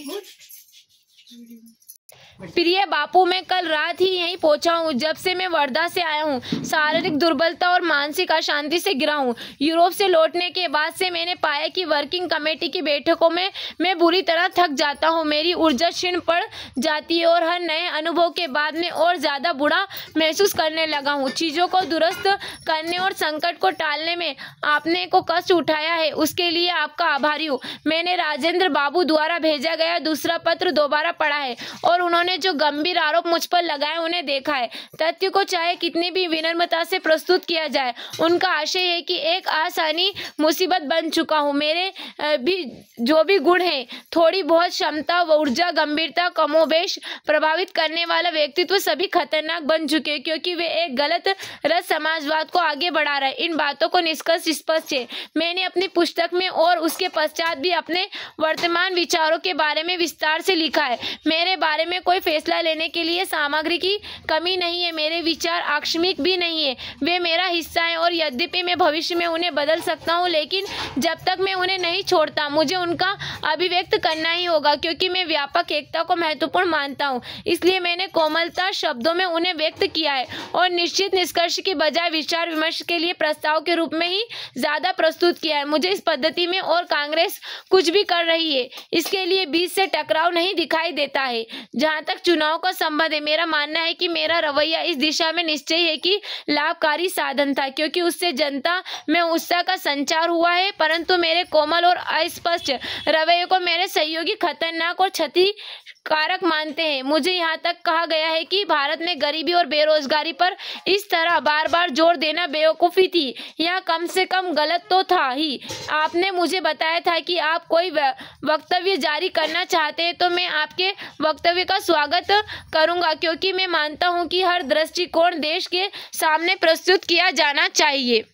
प्रिय बापू, मैं कल रात ही यहीं पहुंचा हूं। जब से मैं वर्धा से आया हूं, शारीरिक दुर्बलता और मानसिक अशांति से गिरा हूं। यूरोप से लौटने के बाद से मैंने पाया कि वर्किंग कमेटी की बैठकों में मैं बुरी तरह थक जाता हूं। मेरी ऊर्जा क्षीण पड़ जाती है और हर नए अनुभव के बाद में और ज़्यादा बुरा महसूस करने लगा हूँ। चीज़ों को दुरुस्त करने और संकट को टालने में आपने को कष्ट उठाया है, उसके लिए आपका आभारी हूँ। मैंने राजेंद्र बाबू द्वारा भेजा गया दूसरा पत्र दोबारा पढ़ा है और उन्होंने जो गंभीर आरोप मुझ पर लगाए उन्हें देखा है। तथ्य को चाहे कितनी भी विनम्रता से प्रस्तुत किया जाए, उनका आशय है कि एक आसानी मुसीबत बन चुका हूँ। मेरे भी जो भी गुण हैं, थोड़ी बहुत क्षमता, ऊर्जा, गंभीरता, कमोबेश प्रभावित करने वाला व्यक्तित्व सभी खतरनाक बन चुके हैं क्योंकि वे एक गलत रस समाजवाद को आगे बढ़ा रहे हैं। इन बातों को निष्कर्ष स्पष्ट है। मैंने अपनी पुस्तक में और उसके पश्चात भी अपने वर्तमान विचारों के बारे में विस्तार से लिखा है। मेरे बारे में कोई फैसला लेने के लिए सामग्री की कमी नहीं है। मेरे विचार आकस्मिक भी नहीं है, वे मेरा हिस्सा हैं और यद्यपि मैं भविष्य में उन्हें बदल सकता हूं, लेकिन जब तक मैं उन्हें नहीं छोड़ता मुझे उनका अभिव्यक्त करना ही होगा क्योंकि मैं व्यापक एकता को महत्वपूर्ण मानता हूं। इसलिए मैंने कोमलता शब्दों में उन्हें व्यक्त किया है और निश्चित निष्कर्ष की बजाय विचार विमर्श के लिए प्रस्ताव के रूप में ही ज़्यादा प्रस्तुत किया है। मुझे इस पद्धति में और कांग्रेस कुछ भी कर रही है इसके लिए बीच से टकराव नहीं दिखाई देता है। जहाँ तक चुनाव का संबंध है, मेरा मानना है कि मेरा रवैया इस दिशा में निश्चय है कि लाभकारी साधन था क्योंकि उससे जनता में उत्साह का संचार हुआ है, परंतु मेरे कोमल और अस्पष्ट रवैये को मेरे सहयोगी खतरनाक और क्षतिकारक मानते हैं। मुझे यहाँ तक कहा गया है कि भारत में गरीबी और बेरोजगारी पर इस तरह बार बार जोर देना बेवकूफ़ी थी या कम से कम गलत तो था ही। आपने मुझे बताया था कि आप कोई वक्तव्य जारी करना चाहते हैं तो मैं आपके वक्तव्य का स्वागत करूंगा क्योंकि मैं मानता हूं कि हर दृष्टिकोण देश के सामने प्रस्तुत किया जाना चाहिए।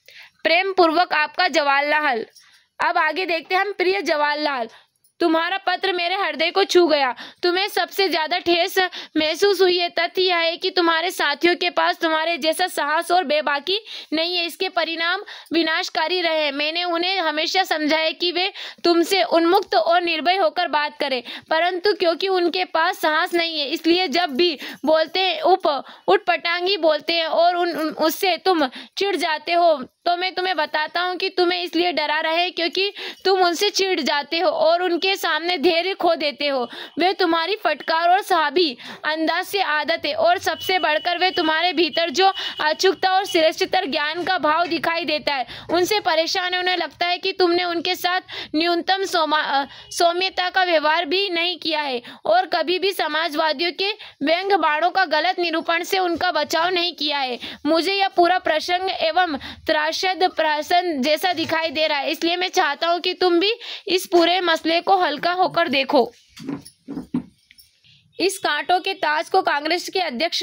प्रेम पूर्वक आपका जवाहरलाल। अब आगे देखते हैं हम। प्रिय जवाहरलाल, तुम्हारा पत्र मेरे हृदय को छू गया। तुम्हें सबसे ज्यादा ठेस महसूस हुई है। तथ्य यह है कि तुम्हारे साथियों के पास तुम्हारे जैसा साहस और बेबाकी नहीं है। इसके परिणाम विनाशकारी रहे हैं। मैंने उन्हें हमेशा समझाया कि वे तुमसे उन्मुक्त और निर्भय होकर बात करें, परंतु क्योंकि उनके पास साहस नहीं है इसलिए जब भी बोलते हैं उठपटांगी बोलते हैं और उससे तुम चिढ़ जाते हो। तो मैं तुम्हें बताता हूँ कि तुम्हें इसलिए डरा रहे क्योंकि तुम उनसे चिढ़ जाते हो और उनके सामने धैर्य खो देते हो। वे तुम्हारी फटकार और साहबी अंदाज से आदत है और सबसे बढ़कर वे तुम्हारे भीतर जो अचूकता और श्रेष्ठतर ज्ञान का भाव दिखाई देता है उनसे परेशान है। उन्हें लगता है कि तुमने उनके साथ न्यूनतम सौम्यता का व्यवहार भी नहीं किया है और कभी भी समाजवादियों के व्यंग बाणों का गलत निरूपण से उनका बचाव नहीं किया है। मुझे यह पूरा प्रसंग एवं प्रहसन जैसा दिखाई दे रहा है, इसलिए मैं चाहता हूं कि तुम भी इस पूरे मसले को हल्का होकर देखो। इस कांटों के ताज को कांग्रेस के अध्यक्ष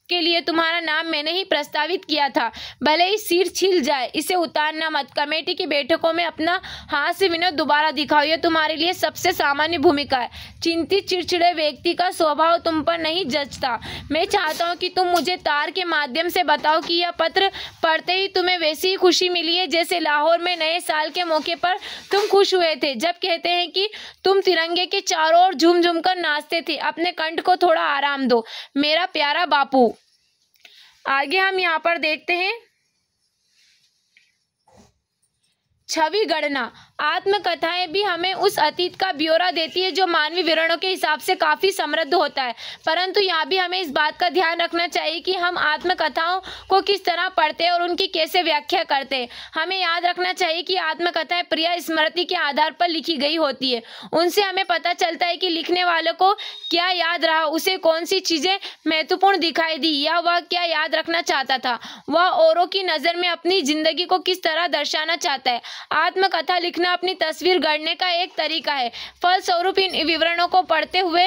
के लिए तुम्हारा नाम मैंने ही प्रस्तावित किया था। भले ही सिर छिल जाए, इसे उतारना मत। कमेटी की बैठकों में अपना हास्य विनोद दोबारा दिखाओ, यह तुम्हारे लिए सबसे सामान्य भूमिका है। चिंतित चिड़चिड़े व्यक्ति का स्वभाव तुम पर नहीं जचता। मैं चाहता हूं कि तुम मुझे तार के माध्यम से बताओ कि यह पत्र पढ़ते ही तुम्हें वैसी ही खुशी मिली है जैसे लाहौर में नए साल के मौके पर तुम खुश हुए थे जब कहते हैं कि तुम तिरंगे के चारों ओर झूम झूम कर नाचते थे। अपने कंठ को थोड़ा आराम दो मेरा प्यारा बापू। आगे हम यहाँ पर देखते हैं छवि गणना। आत्मकथाएं भी हमें उस अतीत का ब्यौरा देती है जो मानवीय विवरणों के हिसाब से काफ़ी समृद्ध होता है, परंतु यहाँ भी हमें इस बात का ध्यान रखना चाहिए कि हम आत्मकथाओं को किस तरह पढ़ते हैं और उनकी कैसे व्याख्या करते हैं। हमें याद रखना चाहिए कि आत्मकथाएं प्रिय स्मृति के आधार पर लिखी गई होती है। उनसे हमें पता चलता है कि लिखने वालों को क्या याद रहा, उसे कौन सी चीज़ें महत्वपूर्ण दिखाई दी या वह क्या याद रखना चाहता था, वह औरों की नज़र में अपनी जिंदगी को किस तरह दर्शाना चाहता है। आत्मकथा लिखना अपनी तस्वीर गढ़ने का एक तरीका है। फलस्वरूप इन विवरणों को पढ़ते हुए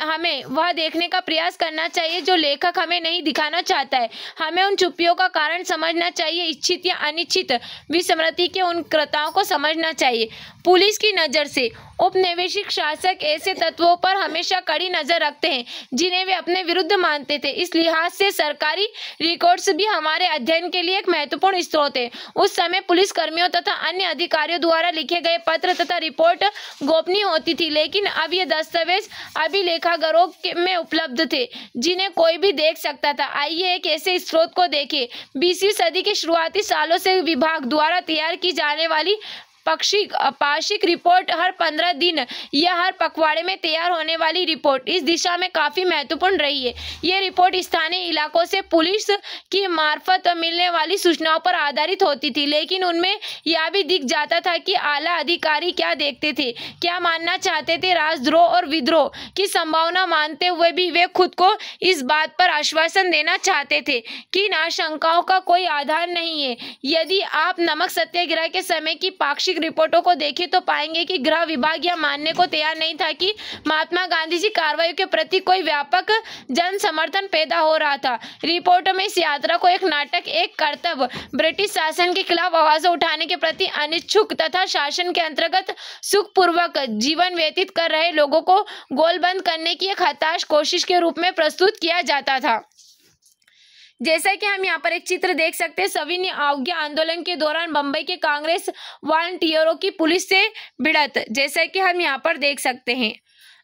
हमें वह देखने का प्रयास करना चाहिए जो लेखक हमें नहीं दिखाना चाहता है। हमें उन चुप्पियों का कारण समझना चाहिए, इच्छित या अनिच्छित विस्मृति के उन कृत्यों को समझना चाहिए। पुलिस की नज़र से औपनिवेशिक शासक ऐसे तत्वों पर हमेशा कड़ी नज़र रखते हैं जिन्हें वे अपने विरुद्ध मानते थे। इस लिहाज से सरकारी रिकॉर्ड्स भी हमारे अध्ययन के लिए एक महत्वपूर्ण स्रोत है। उस समय पुलिस कर्मियों तथा अन्य अधिकारियों द्वारा लिखे गए पत्र तथा रिपोर्ट गोपनीय होती थी, लेकिन अब ये दस्तावेज अभिलेखागारों में उपलब्ध थे जिन्हें कोई भी देख सकता था। आइए एक ऐसे स्रोत को देखें। 20वीं सदी के शुरुआती सालों से विभाग द्वारा तैयार की जाने वाली पाक्षिक रिपोर्ट हर 15 दिन या हर पखवाड़े में तैयार होने वाली रिपोर्ट इस दिशा में काफ़ी महत्वपूर्ण रही है। ये रिपोर्ट स्थानीय इलाकों से पुलिस की मार्फत मिलने वाली सूचनाओं पर आधारित होती थी, लेकिन उनमें यह भी दिख जाता था कि आला अधिकारी क्या देखते थे, क्या मानना चाहते थे। राजद्रोह और विद्रोह की संभावना मानते हुए भी वे खुद को इस बात पर आश्वासन देना चाहते थे कि इन आशंकाओं का कोई आधार नहीं है। यदि आप नमक सत्याग्रह के समय की पाक्षिक रिपोर्टों को देखें तो पाएंगे कि गृह विभाग यह मानने को तैयार नहीं था कि महात्मा गांधी जी कार्रवाई के प्रति कोई व्यापक जन समर्थन पैदा हो रहा था। रिपोर्टों में इस यात्रा को एक नाटक, एक कर्तव्य, ब्रिटिश शासन के खिलाफ आवाज़ें उठाने के प्रति अनिच्छुक तथा शासन के अंतर्गत सुखपूर्वक जीवन व्यतीत कर रहे लोगों को गोलबंद करने की एक हताश कोशिश के रूप में प्रस्तुत किया जाता था। जैसा कि हम यहाँ पर एक चित्र देख सकते हैं, सविनय अवज्ञा आंदोलन के दौरान बम्बई के कांग्रेस वॉलंटियरों की पुलिस से भिड़ंत, जैसा कि हम यहाँ पर देख सकते हैं।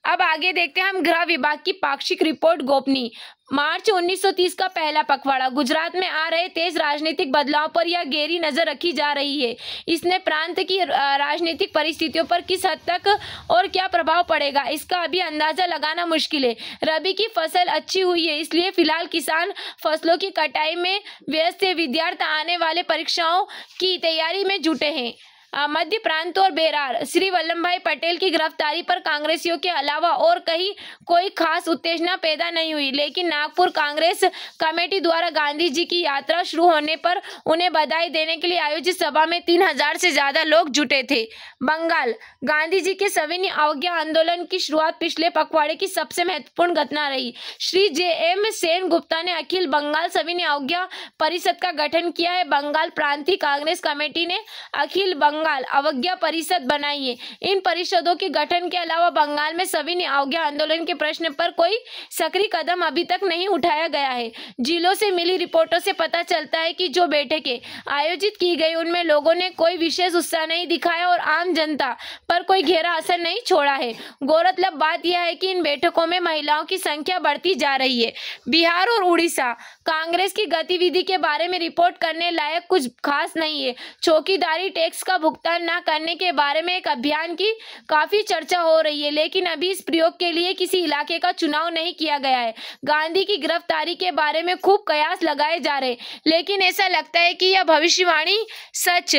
अब आगे देखते हैं हम गृह विभाग की पाक्षिक रिपोर्ट गोपनीय। मार्च 1930 का पहला पखवाड़ा। गुजरात में आ रहे तेज राजनीतिक बदलाव पर यह गहरी नजर रखी जा रही है। इसने प्रांत की राजनीतिक परिस्थितियों पर किस हद तक और क्या प्रभाव पड़ेगा, इसका अभी अंदाजा लगाना मुश्किल है। रबी की फसल अच्छी हुई है, इसलिए फिलहाल किसान फसलों की कटाई में व्यस्त है। विद्यार्थी आने वाले परीक्षाओं की तैयारी में जुटे हैं। मध्य प्रांत और बेरार। श्री वल्लभ भाई पटेल की गिरफ्तारी पर कांग्रेसियों के अलावा और कहीं कोई खास उत्तेजना पैदा नहीं हुई, लेकिन नागपुर कांग्रेस कमेटी द्वारा गांधी जी की यात्रा शुरू होने पर उन्हें बधाई देने के लिए आयोजित सभा में 3000 से ज्यादा लोग जुटे थे। बंगाल। गांधी जी के सविनय अवज्ञा आंदोलन की शुरुआत पिछले पखवाड़े की सबसे महत्वपूर्ण घटना रही। श्री जे.एम. सेन गुप्ता ने अखिल बंगाल सविनय अवज्ञा परिषद का गठन किया है। बंगाल प्रांतीय कांग्रेस कमेटी ने अखिल बंगाल अवज्ञा परिषद बनाई है। इन परिषदों के गठन के अलावा बंगाल में सविनय अवज्ञा आंदोलन के प्रश्न पर कोई सक्रिय कदम अभी तक नहीं उठाया गया है। जिलों से मिली रिपोर्टों से पता चलता है कि जो बैठकें आयोजित की गई उनमें लोगों ने कोई विशेष उत्साह नहीं दिखाया और आम जनता पर कोई गहरा असर नहीं छोड़ा है। गौरतलब बात यह है कि इन बैठकों में महिलाओं की संख्या बढ़ती जा रही है। बिहार और उड़ीसा। कांग्रेस की गतिविधि के बारे में रिपोर्ट करने लायक कुछ खास नहीं है। चौकीदारी टैक्स का भुगतान न करने के बारे में एक अभियान की काफी चर्चा हो रही है, लेकिन अभी इस प्रयोग के लिए किसी इलाके का चुनाव नहीं किया गया है। गांधी की गिरफ्तारी के बारे में खूब कयास लगाए जा रहे, लेकिन ऐसा लगता है कि यह भविष्यवाणी सच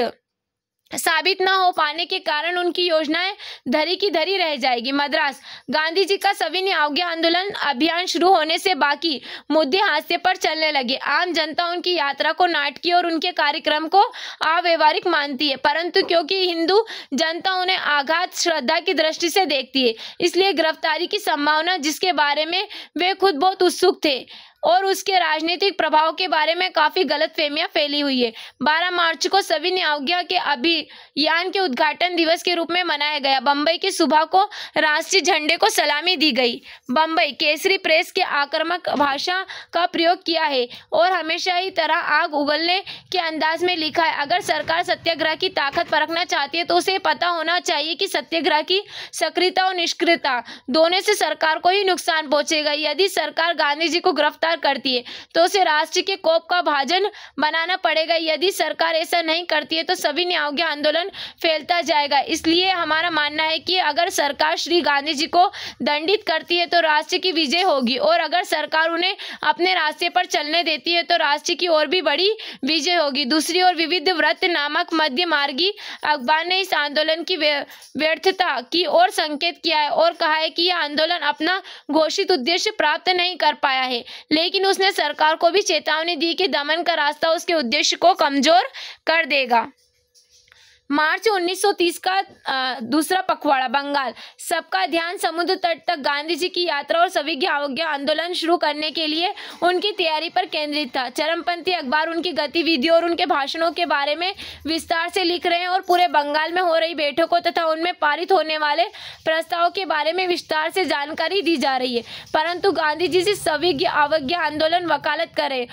साबित न हो पाने के कारण उनकी योजनाएं धरी की धरी रह जाएगी। मद्रास। गांधी जी का सविनय अवज्ञा आंदोलन अभियान शुरू होने से बाकी मुद्दे हाशिए पर चलने लगे। आम जनता उनकी यात्रा को नाटकीय और उनके कार्यक्रम को अव्यवहारिक मानती है, परंतु क्योंकि हिंदू जनता उन्हें आघात श्रद्धा की दृष्टि से देखती है, इसलिए गिरफ्तारी की संभावना, जिसके बारे में वे खुद बहुत उत्सुक थे, और उसके राजनीतिक प्रभाव के बारे में काफी गलतफहमियां फैली हुई है। 12 मार्च को सविनय अवज्ञा के अभियान के उद्घाटन दिवस के रूप में मनाया गया। बम्बई की सुबह को राष्ट्रीय झंडे को सलामी दी गई। बम्बई केसरी प्रेस के आक्रामक भाषा का प्रयोग किया है और हमेशा ही तरह आग उगलने के अंदाज में लिखा है। अगर सरकार सत्याग्रह की ताकत परखना चाहती है तो उसे पता होना चाहिए कि सत्याग्रह की सक्रियता और निष्क्रियता दोनों से सरकार को ही नुकसान पहुंचेगा। यदि सरकार गांधी जी को गिरफ्तार इंतजार करती है तो उसे राष्ट्र के कोप का भाजन बनाना पड़ेगा। यदि सरकार ऐसा नहीं करती है तो सविनय अवज्ञा आंदोलन फैलता जाएगा। इसलिए हमारा मानना है कि अगर सरकार श्री गांधी जी को दंडित करती है तो राष्ट्र की विजय होगी, और अगर सरकार उन्हें अपने रास्ते पर चलने देती है तो राष्ट्र की और भी बड़ी विजय होगी। दूसरी ओर विविध व्रत नामक मध्य मार्गी अखबार ने इस आंदोलन की व्यर्थता की ओर संकेत किया है और कहा है कि यह आंदोलन अपना घोषित उद्देश्य प्राप्त नहीं कर पाया है, लेकिन उसने सरकार को भी चेतावनी दी कि दमन का रास्ता उसके उद्देश्य को कमजोर कर देगा। मार्च 1930 का दूसरा पखवाड़ा बंगाल। सबका ध्यान समुद्र तट तक गांधी जी की यात्रा और सविनय अवज्ञा आंदोलन शुरू करने के लिए उनकी तैयारी पर केंद्रित था। चरमपंथी अखबार उनकी गतिविधियों और उनके भाषणों के बारे में विस्तार से लिख रहे हैं और पूरे बंगाल में हो रही बैठकों तथा उनमें पारित होने वाले प्रस्तावों के बारे में विस्तार से जानकारी दी जा रही है। परंतु गांधी जी से सविनय अवज्ञा आंदोलन वकालत करे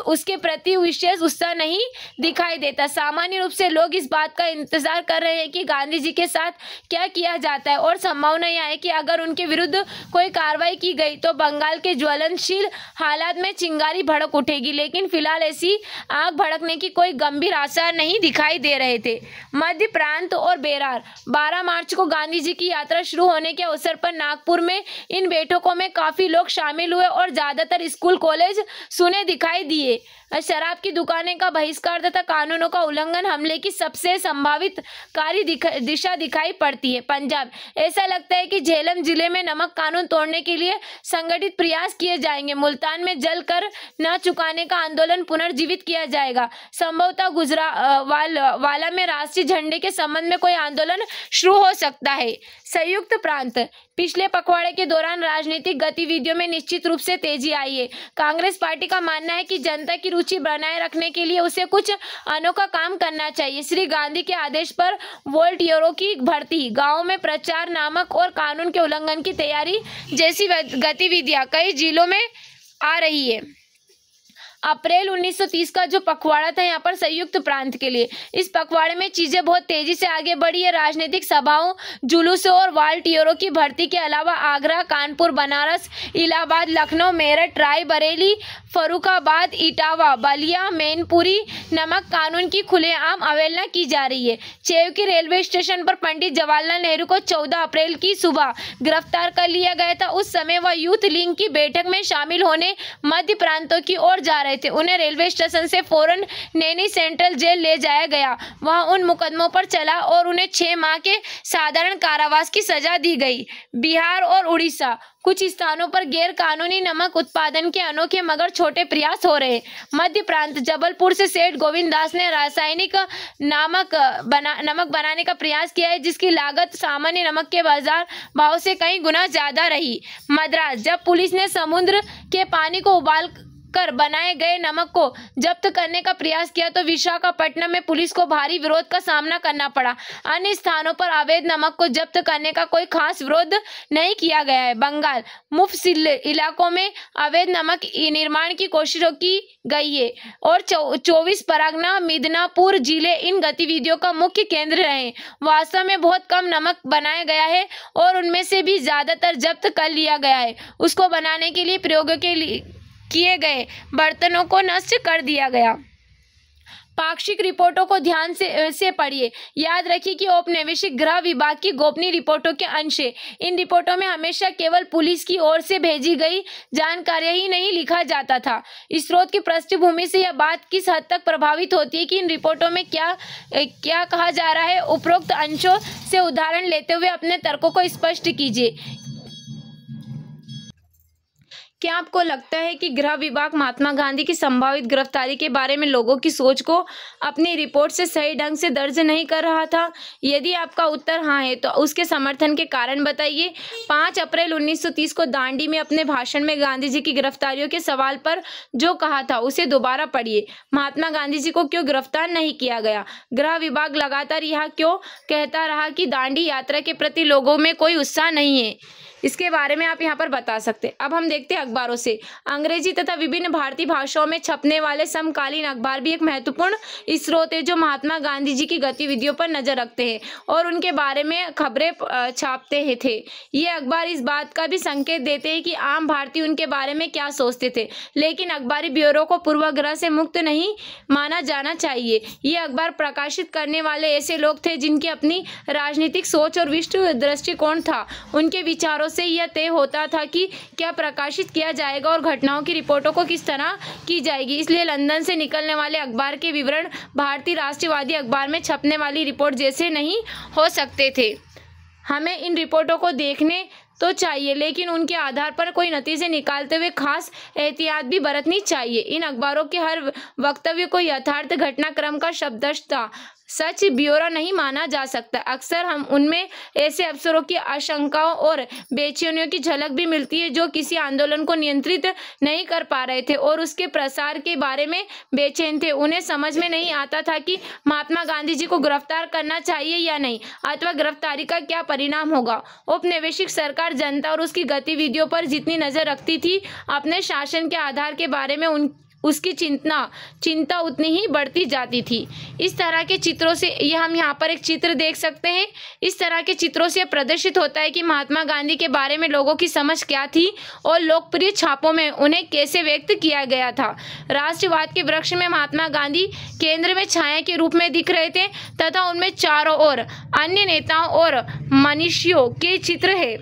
उसके प्रति विशेष उत्साह नहीं दिखाई देता। सामान्य रूप से लोग इस बात का इंतजार कर रहे हैं कि गांधी जी के साथ क्या किया जाता है, और संभावना यह है कि अगर उनके विरुद्ध कोई कार्रवाई की गई तो बंगाल के ज्वलनशील हालात में चिंगारी भड़क उठेगी, लेकिन फिलहाल ऐसी आग भड़कने की कोई गंभीर आसार नहीं दिखाई दे रहे थे। मध्य प्रांत और बेरार। 12 मार्च को गांधी जी की यात्रा शुरू होने के अवसर पर नागपुर में इन बैठकों में काफी लोग शामिल हुए और ज्यादातर स्कूल कॉलेज सुने दिखाई दिए। शराब की दुकानें का बहिष्कार तथा कानूनों का उल्लंघन हमले की सबसे संभावित दिशा दिखाई पड़ती है। पंजाब। ऐसा लगता है कि झेलम जिले में नमक कानून तोड़ने के लिए संगठित प्रयास किए जाएंगे। मुल्तान में जल कर न चुकाने का आंदोलन पुनर्जीवित किया जाएगा। संभवतः गुजरावाला में राष्ट्रीय झंडे के संबंध में कोई आंदोलन शुरू हो सकता है। संयुक्त प्रांत। पिछले पखवाड़े के दौरान राजनीतिक गतिविधियों में निश्चित रूप से तेजी आई है। कांग्रेस पार्टी का मानना है कि जनता की रुचि बनाए रखने के लिए उसे कुछ अनोखा काम करना चाहिए। श्री गांधी के आदेश पर वोल्टियरों की भर्ती, गांवों में प्रचार, नामक और कानून के उल्लंघन की तैयारी जैसी गतिविधियां कई जिलों में आ रही है। अप्रैल 1930 का जो पखवाड़ा था यहाँ पर संयुक्त प्रांत के लिए, इस पखवाड़े में चीजें बहुत तेजी से आगे बढ़ी है। राजनीतिक सभाओं, जुलूसों और वॉलंटियरों की भर्ती के अलावा आगरा, कानपुर, बनारस, इलाहाबाद, लखनऊ, मेरठ, रायबरेली, फर्रुखाबाद, इटावा, बलिया, मैनपुरी नमक कानून की खुलेआम अवहेलना की जा रही है। चेवकी रेलवे स्टेशन पर पंडित जवाहरलाल नेहरू को 14 अप्रैल की सुबह गिरफ्तार कर लिया गया था। उस समय वह यूथ लीग की बैठक में शामिल होने मध्य प्रांतों की ओर जा रहे थे। उन्हें रेलवे स्टेशन से फौरन नैनी सेंट्रल जेल ले जाया गया। वहां उन मुकदमों पर चला और उन्हें 6 माह के साधारण कारावास की सजा दी गई। बिहार और उड़ीसा। कुछ स्थानों पर गैर कानूनी नमक उत्पादन के अनोखे मगर छोटे प्रयास हो रहे। मध्य प्रांत। जबलपुर से सेठ गोविंद दास ने रासायनिक नमक बनाने का प्रयास किया है, जिसकी लागत सामान्य नमक के बाजार भाव से कई गुना ज्यादा रही। मद्रास। जब पुलिस ने समुद्र के पानी को उबाल कर बनाए गए नमक को जब्त करने का प्रयास किया तो विशाखापट्टनम में पुलिस को भारी विरोध का सामना करना पड़ा। अन्य स्थानों पर अवैध नमक को जब्त करने का कोई खास विरोध नहीं किया गया है। बंगाल। मुफस्सिल इलाकों में अवैध नमक निर्माण की कोशिशों की गई है और 24 परगना, मिदनापुर जिले इन गतिविधियों का मुख्य केंद्र रहे। वास्तव में बहुत कम नमक बनाया गया है और उनमें से भी ज्यादातर जब्त कर लिया गया है। उसको बनाने के लिए प्रयोगों के लिए किए गए बर्तनों को नष्ट कर दिया गया। पाक्षिक रिपोर्टों को ध्यान से पढ़िए। याद रखिए कि औपनिवेशिक गृह विभाग की गोपनीय रिपोर्टों के अंश है। इन रिपोर्टों में हमेशा केवल पुलिस की ओर से भेजी गई जानकारी ही नहीं लिखा जाता था। इस स्रोत की पृष्ठभूमि से यह बात किस हद तक प्रभावित होती है कि इन रिपोर्टों में क्या कहा जा रहा है। उपरोक्त अंशों से उदाहरण लेते हुए अपने तर्कों को स्पष्ट कीजिए। क्या आपको लगता है कि गृह विभाग महात्मा गांधी की संभावित गिरफ्तारी के बारे में लोगों की सोच को अपनी रिपोर्ट से सही ढंग से दर्ज नहीं कर रहा था? यदि आपका उत्तर हाँ है तो उसके समर्थन के कारण बताइए। 5 अप्रैल 1930 को दांडी में अपने भाषण में गांधी जी की गिरफ्तारियों के सवाल पर जो कहा था उसे दोबारा पढ़िए। महात्मा गांधी जी को क्यों गिरफ्तार नहीं किया गया? गृह विभाग लगातार यह क्यों कहता रहा कि दांडी यात्रा के प्रति लोगों में कोई उत्साह नहीं है? इसके बारे में आप यहाँ पर बता सकते हैं। अब हम देखते हैं अखबारों से। अंग्रेजी तथा विभिन्न भारतीय भाषाओं में छपने वाले समकालीन अखबार भी एक महत्वपूर्ण स्रोत है जो महात्मा गांधी जी की गतिविधियों पर नजर रखते हैं और उनके बारे में खबरें छापते थे। ये अखबार इस बात का भी संकेत देते हैं कि आम भारतीय उनके बारे में क्या सोचते थे, लेकिन अखबारी ब्यूरो को पूर्वाग्रह से मुक्त नहीं माना जाना चाहिए। ये अखबार प्रकाशित करने वाले ऐसे लोग थे जिनकी अपनी राजनीतिक सोच और विशिष्ट दृष्टिकोण था। उनके विचारों से यह तय होता था कि क्या प्रकाशित किया जाएगा और घटनाओं की रिपोर्टों को किस तरह की जाएगी। इसलिए लंदन से निकलने वाले अखबार के विवरण भारतीय राष्ट्रवादी अखबार में छपने वाली रिपोर्ट जैसे नहीं हो सकते थे। हमें इन रिपोर्टों को देखने तो चाहिए, लेकिन उनके आधार पर कोई नतीजे निकालते हुए खास एहतियात भी बरतनी चाहिए। इन अखबारों के हर वक्तव्य को यथार्थ घटनाक्रम का शब्दशः सच ब्यौरा नहीं माना जा सकता। अक्सर हम उनमें ऐसे अफसरों की आशंकाओं और बेचैनियों की झलक भी मिलती है जो किसी आंदोलन को नियंत्रित नहीं कर पा रहे थे और उसके प्रसार के बारे में बेचैन थे। उन्हें समझ में नहीं आता था कि महात्मा गांधी जी को गिरफ्तार करना चाहिए या नहीं, अथवा गिरफ्तारी का क्या परिणाम होगा। औपनिवेशिक सरकार जनता और उसकी गतिविधियों पर जितनी नजर रखती थी, अपने शासन के आधार के बारे में उसकी चिंता उतनी ही बढ़ती जाती थी। इस तरह के चित्रों से हम यहाँ पर एक चित्र देख सकते हैं। इस तरह के चित्रों से प्रदर्शित होता है कि महात्मा गांधी के बारे में लोगों की समझ क्या थी और लोकप्रिय छापों में उन्हें कैसे व्यक्त किया गया था। राष्ट्रवाद के वृक्ष में महात्मा गांधी केंद्र में छाया के रूप में दिख रहे थे तथा उनमें चारों ओर अन्य नेताओं और मनीषियों के चित्र है।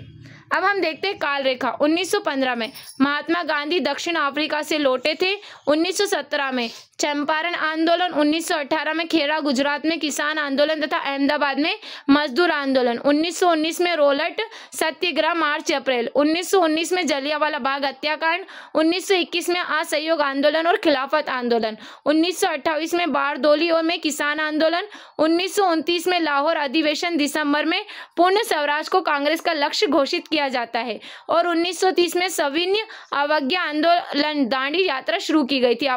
अब हम देखते हैं काल रेखा। 1915 में महात्मा गांधी दक्षिण अफ्रीका से लौटे थे। 1917 में चंपारण आंदोलन, 1918 में खेड़ा गुजरात में किसान आंदोलन तथा अहमदाबाद में मजदूर आंदोलन, 1919 में रोलट सत्याग्रह मार्च अप्रैल, 1919 में जलियांवाला बाग हत्याकांड, 1921 में असहयोग आंदोलन और खिलाफत आंदोलन, 1928 में बारदोली और में किसान आंदोलन, 1929 में लाहौर अधिवेशन, दिसंबर में पूर्ण स्वराज को कांग्रेस का लक्ष्य घोषित किया जाता है और 1930 में सविनय अवज्ञा आंदोलन दांडी यात्रा शुरू की गई थी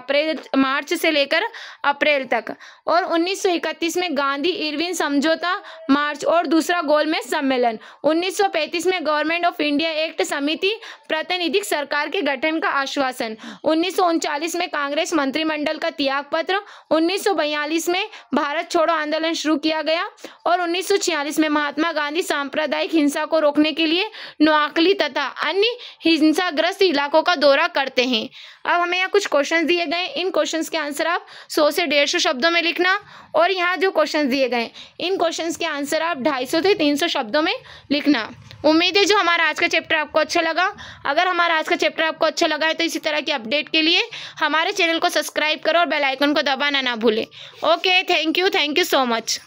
मार्च से लेकर अप्रैल तक। और 1931 में गांधी इरविन समझौता मार्च और दूसरा गोलमेज सम्मेलन। 1935 में गवर्नमेंट ऑफ इंडिया एक्ट समिति प्रातिनिधिक सरकार के गठन का आश्वासन। 1939 में कांग्रेस मंत्रिमंडल का त्याग पत्र। 1942 में भारत छोड़ो आंदोलन शुरू किया गया और 1946 में महात्मा गांधी सांप्रदायिक हिंसा को रोकने के लिए नोआखली तथा अन्य हिंसाग्रस्त इलाकों का दौरा करते हैं। अब हमें यहाँ कुछ क्वेश्चंस दिए गए। इन क्वेश्चंस के आंसर आप 100 से 150 शब्दों में लिखना और यहाँ जो क्वेश्चंस दिए गए इन क्वेश्चंस के आंसर आप 250 से 300 शब्दों में लिखना। उम्मीद है जो हमारा आज का चैप्टर आपको अच्छा लगा। अगर हमारा आज का चैप्टर आपको अच्छा लगा है तो इसी तरह की अपडेट के लिए हमारे चैनल को सब्सक्राइब करो और बेल आइकन को दबाना ना भूलें। Okay, thank you so much.